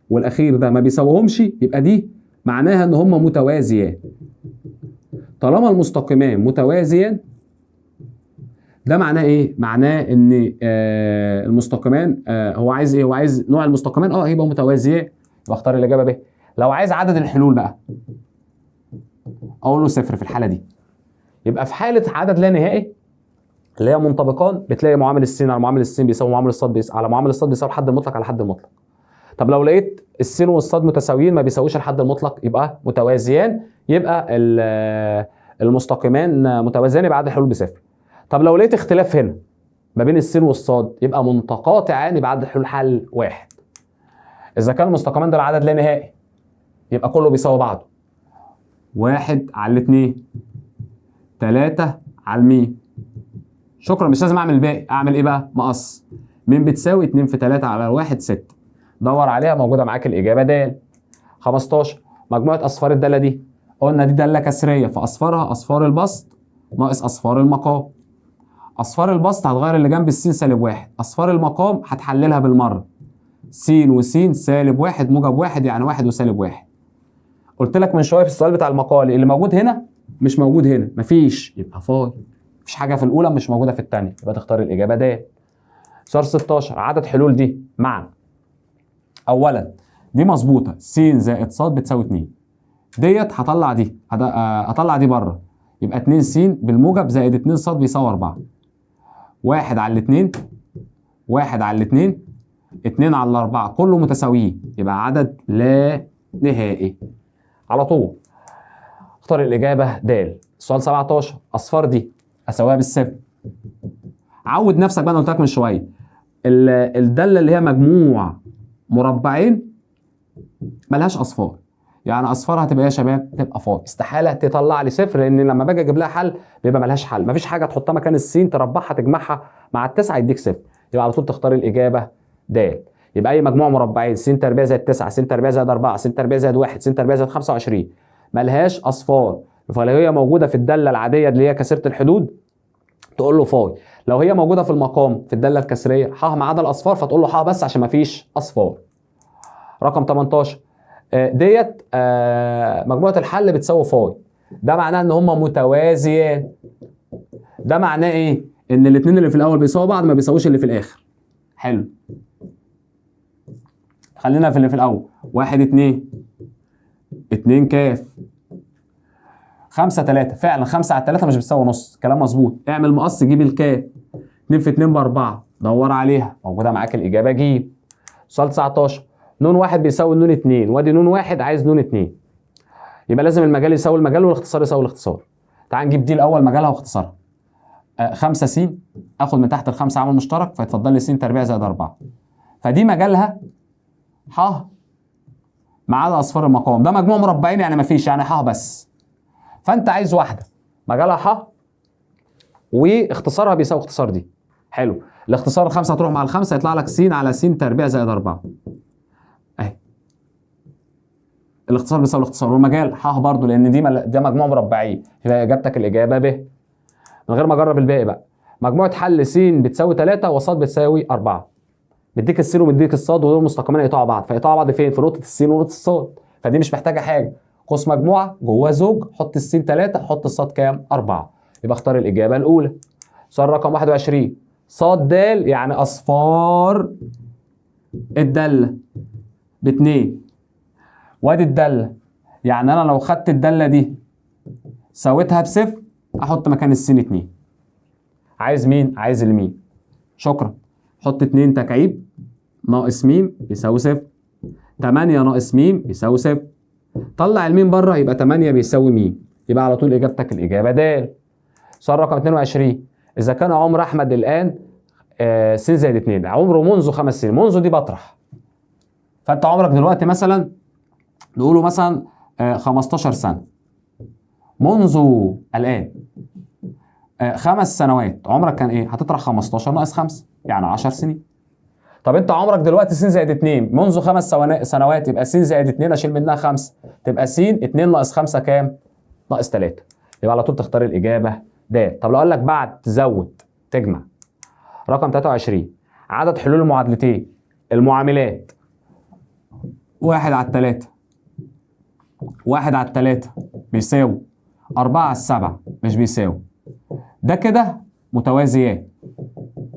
والاخير ده ما بيساويهمش، يبقى دي معناها ان هم متوازيان. طالما المستقيمان متوازيان، ده معناه ايه؟ معناه ان المستقيمان هو عايز ايه؟ هو عايز نوع المستقيمان يبقى متوازيان، واختار الاجابه ب. لو عايز عدد الحلول بقى اقول له صفر في الحاله دي. يبقى في حاله عدد لا نهائي اللي هي منطبقان، بتلاقي معامل السين على معامل السين بيساوي معامل الصاد على معامل الصاد بيساوي الحد المطلق على الحد المطلق. طب لو لقيت السين والصاد متساويين ما بيساويش الحد المطلق، يبقى متوازيان، يبقى المستقيمان متوازيان، يبقى عدد الحلول بصفر. طب لو لقيت اختلاف هنا ما بين السين والصاد، يبقى متقاطعان، يبقى عدد الحلول حل واحد. اذا كان المستقيمان ده عدد لا نهائي، يبقى كله بيساوي بعضه. 1 على 2، 3 على الميم. شكرا، مش لازم اعمل الباقي. اعمل ايه بقى؟ مقص. م بتساوي 2 في 3 على 1 6. دور عليها، موجوده معاك الاجابه د. 15. مجموعه اصفار الداله دي، قلنا دي داله كسريه، فاصفارها اصفار البسط ناقص اصفار المقام. اصفار البسط هتغير اللي جنب السين سالب 1، اصفار المقام هتحللها بالمره. س وس سالب 1 موجب 1، يعني 1 وسالب 1. قلت لك من شويه في السؤال بتاع المقالي اللي موجود هنا مش موجود هنا، مفيش، يبقى فاي. مفيش حاجه في الاولى مش موجوده في الثانيه، يبقى تختار الاجابه د. سؤال 16. عدد حلول دي معا. اولا دي مظبوطه، س زائد ص بتساوي 2. ديت هطلع دي، هطلع دي بره، يبقى 2 س بالموجب زائد 2 ص بيساوي 4. 1 على 2، 1 على 2، 2 على 4 كله متساويين، يبقى عدد لا نهائي. على طول اختار الاجابه د. سؤال 17. اصفار دي اساويها بالصفر. عود نفسك بقى، انا قلت لك من شويه الداله اللي هي مجموع مربعين ملهاش اصفار، يعني اصفارها هتبقى ايه يا شباب؟ تبقى فاضي. استحاله تطلع لي صفر، لان لما باجي اجيب لها حل بيبقى ملهاش حل. مفيش حاجه تحطها مكان السين تربعها تجمعها مع التسعه يديك صفر، يبقى على طول تختار الاجابه د. يبقى اي مجموع مربعين س تربيع زائد 9، س تربيع زائد 4، س تربيع زائد 1، س تربيع زائد 25 ملهاش اصفار، فلو هي موجوده في الداله العاديه اللي هي كسره الحدود تقول له فاي. لو هي موجوده في المقام في الداله الكسريه ح ما عدا الاصفار، فتقول له ح بس عشان ما فيش اصفار. رقم 18. ديت مجموعه الحل بتساوي فاي. ده معناه ان هم متوازيان. ده معناه ايه؟ ان الاثنين اللي في الاول بيساووا بعض، ما بيساووش اللي في الاخر. حلو. خلينا في اللي في الاول. 1 2 2 كاف 5 3. فعلا 5 على 3 مش بتساوي نص، كلام مظبوط. اعمل مقص جيب الكاف. 2 في 2 ب4. دور عليها، موجوده معاك الاجابه ج. سؤال 19. نون 1 بيساوي نون 2، وادي نون 1 عايز نون 2. يبقى لازم المجال يساوي المجال والاختصار يساوي الاختصار. تعال نجيب دي الاول مجالها واختصارها. 5 س، اخد من تحت ال5 عامل مشترك، فيتفضل لي س تربيع زائد 4. فدي مجالها ح ما عدا اصفار المقام. ده مجموع مربعين يعني مفيش، يعني ح بس. فانت عايز واحده مجالها ح واختصارها بيساوي اختصار دي. حلو. الاختصار ال5 هتروح مع ال5 يطلع لك س على س تربيع زائد 4. اهي. الاختصار بيساوي الاختصار، والمجال ح برضه لان ده مجموع مربعين، يبقى اجابتك الاجابه ب. من غير ما اجرب الباقي بقى. مجموعه حل س بتساوي 3 وص بتساوي 4. مديك السين ومديك الصاد ودول مستقيمين يقطعوا بعض، فيقطعوا بعض فين؟ في نقطه السين ونقطه الصاد، فدي مش محتاجه حاجه. قوس مجموعه جواه زوج، حط السين 3 حط الصاد كام؟ 4. يبقى اختار الاجابه الاولى. سؤال رقم 21. صاد د يعني اصفار الداله ب2 وادي الداله، يعني انا لو خدت الداله دي سويتها بصفر احط مكان السين 2. عايز مين؟ عايز الميم. شكرا. حط 2 تكعيب ناقص ميم يساوي 0. 8 ناقص ميم يساوي 0. طلع الميم بره يبقى 8 بيساوي ميم، يبقى على طول اجابتك الاجابه د. سؤال رقم 22. اذا كان عمر احمد الان س زائد 2، عمره منذ 5 سنين، منذ دي بطرح. فانت عمرك دلوقتي مثلا نقوله مثلا 15 سنه. منذ الان 5 سنوات عمرك كان ايه؟ هتطرح 15 ناقص 5 يعني 10 سنين. طب انت عمرك دلوقتي س زائد 2 منذ 5 سنوات، يبقى س زائد 2 اشيل منها 5 تبقى س 2 ناقص 5 كام؟ ناقص 3. يبقى على طول تختار الاجابه د. طب لو قال لك بعد تزود تجمع. رقم 23. عدد حلول المعادلتين المعاملات 1 على 3 1 على 3 بيساوي 4 على 7 مش بيساوي. ده كده متوازيان.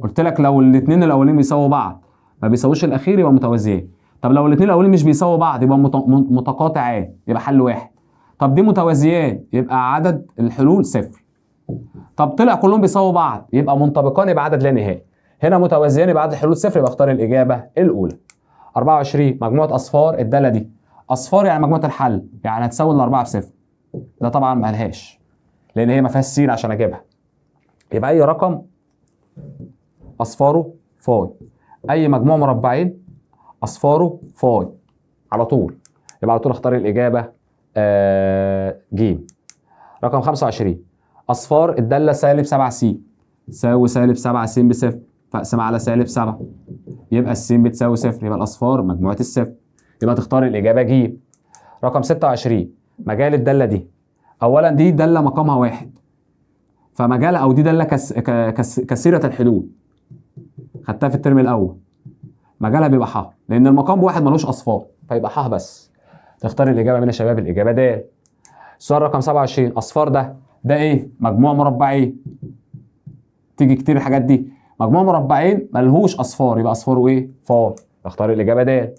قلت لك لو الاثنين الاولين بيساووا بعض ما بيساويش الاخير يبقى متوازيان. طب لو الاثنين الاولين مش بيساووا بعض يبقى متقاطعان يبقى حل واحد. طب دي متوازيان يبقى عدد الحلول 0. طب طلع كلهم بيساووا بعض يبقى منطبقان يبقى عدد لا نهائي. هنا متوازيان يبقى عدد الحلول 0 يبقى اختار الاجابه الاولى. 24. مجموعه اصفار الداله دي. اصفار يعني مجموعه الحل، يعني هتساوي الاربعه بصفر. ده طبعا مالهاش لان هي ما فيهاش س عشان اجيبها. يبقى اي رقم اصفاره فاي، اي مجموع مربعين اصفاره فاي على طول. يبقى على طول اختار الاجابه ج. رقم 25. اصفار الداله سالب 7 س تساوي سالب 7 س بصفر، فاقسم على سالب 7 يبقى الس بتساوي 0. يبقى الاصفار مجموعه الصفر، يبقى تختار الاجابه ج. رقم 26. مجال الداله دي. اولا دي داله مقامها 1 فمجالها، او دي داله كثيره الحدود، خدتها في الترم الاول. مجالها بيبقى ح لان المقام بواحد ملوش اصفار فيبقى ح بس. تختار الاجابه من يا شباب الاجابه د. السؤال رقم 27. اصفار ده ايه؟ مجموع مربعين. تيجي كتير الحاجات دي. مجموع مربعين ملهوش اصفار يبقى اصفاره ايه؟ فار. تختار الاجابه د.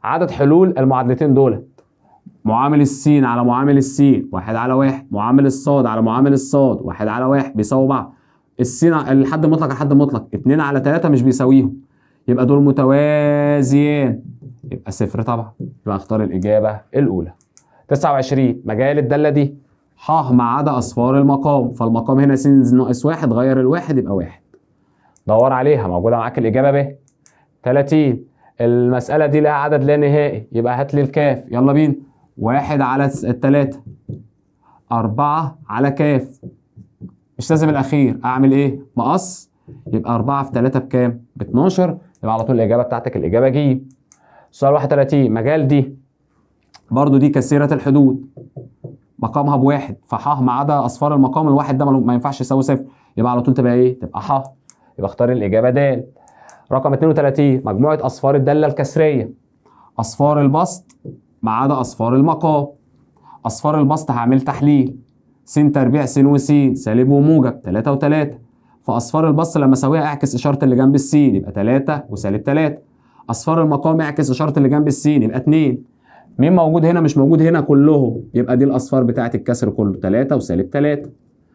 عدد حلول المعادلتين دول معامل السين على معامل السين 1 على 1، معامل الصاد على معامل الصاد 1 على 1 بيساووا بعض. السين الحد مطلق على حد مطلق 2 على 3 مش بيساويهم، يبقى دول متوازيان يبقى 0 طبعا. يبقى اختار الاجابه الاولى. 29. مجال الداله دي ح ما عدا اصفار المقام، فالمقام هنا س ناقص 1 غير الواحد يبقى 1. دور عليها موجوده معاك الاجابه ب. 30. المساله دي لها عدد لا نهائي يبقى هات لي الكاف. يلا بينا. 1 على 3 4 على كاف، مش لازم الاخير. اعمل ايه؟ مقص. يبقى 4 في 3 بكام؟ ب 12. يبقى على طول الاجابه بتاعتك الاجابه ج. سؤال 31. مجال دي برضو دي كثيره الحدود مقامها بواحد، فح ما عدا اصفار المقام الواحد ده ما ينفعش يساوي 0، يبقى على طول تبقى ايه؟ تبقى ح. يبقى اختار الاجابه د. رقم 32. مجموعه اصفار الداله الكسريه. اصفار البسط ما عدا اصفار المقام. اصفار البسط هعمل تحليل. س تربيع س وس سالب وموجب 3 و3. فاصفار البسط لما اساويها اعكس اشاره اللي جنب السين يبقى 3 وسالب 3. اصفار المقام اعكس اشاره اللي جنب السين يبقى 2. مين موجود هنا؟ مش موجود هنا كلهم، يبقى دي الاصفار بتاعه الكسر كله 3 وسالب 3.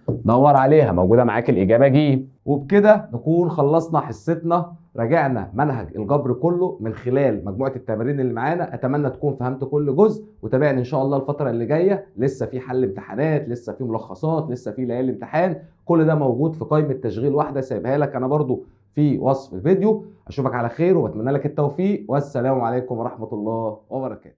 دور عليها موجوده معاك الاجابه ج. وبكده نكون خلصنا حصتنا، راجعنا منهج الجبر كله من خلال مجموعه التمارين اللي معانا. اتمنى تكون فهمت كل جزء وتابعني ان شاء الله الفتره اللي جايه. لسه في حل امتحانات، لسه في ملخصات، لسه في ليالي امتحان، كل ده موجود في قائمه تشغيل واحده سايبها لك انا برضو في وصف الفيديو. اشوفك على خير وبتمنى لك التوفيق، والسلام عليكم ورحمه الله وبركاته.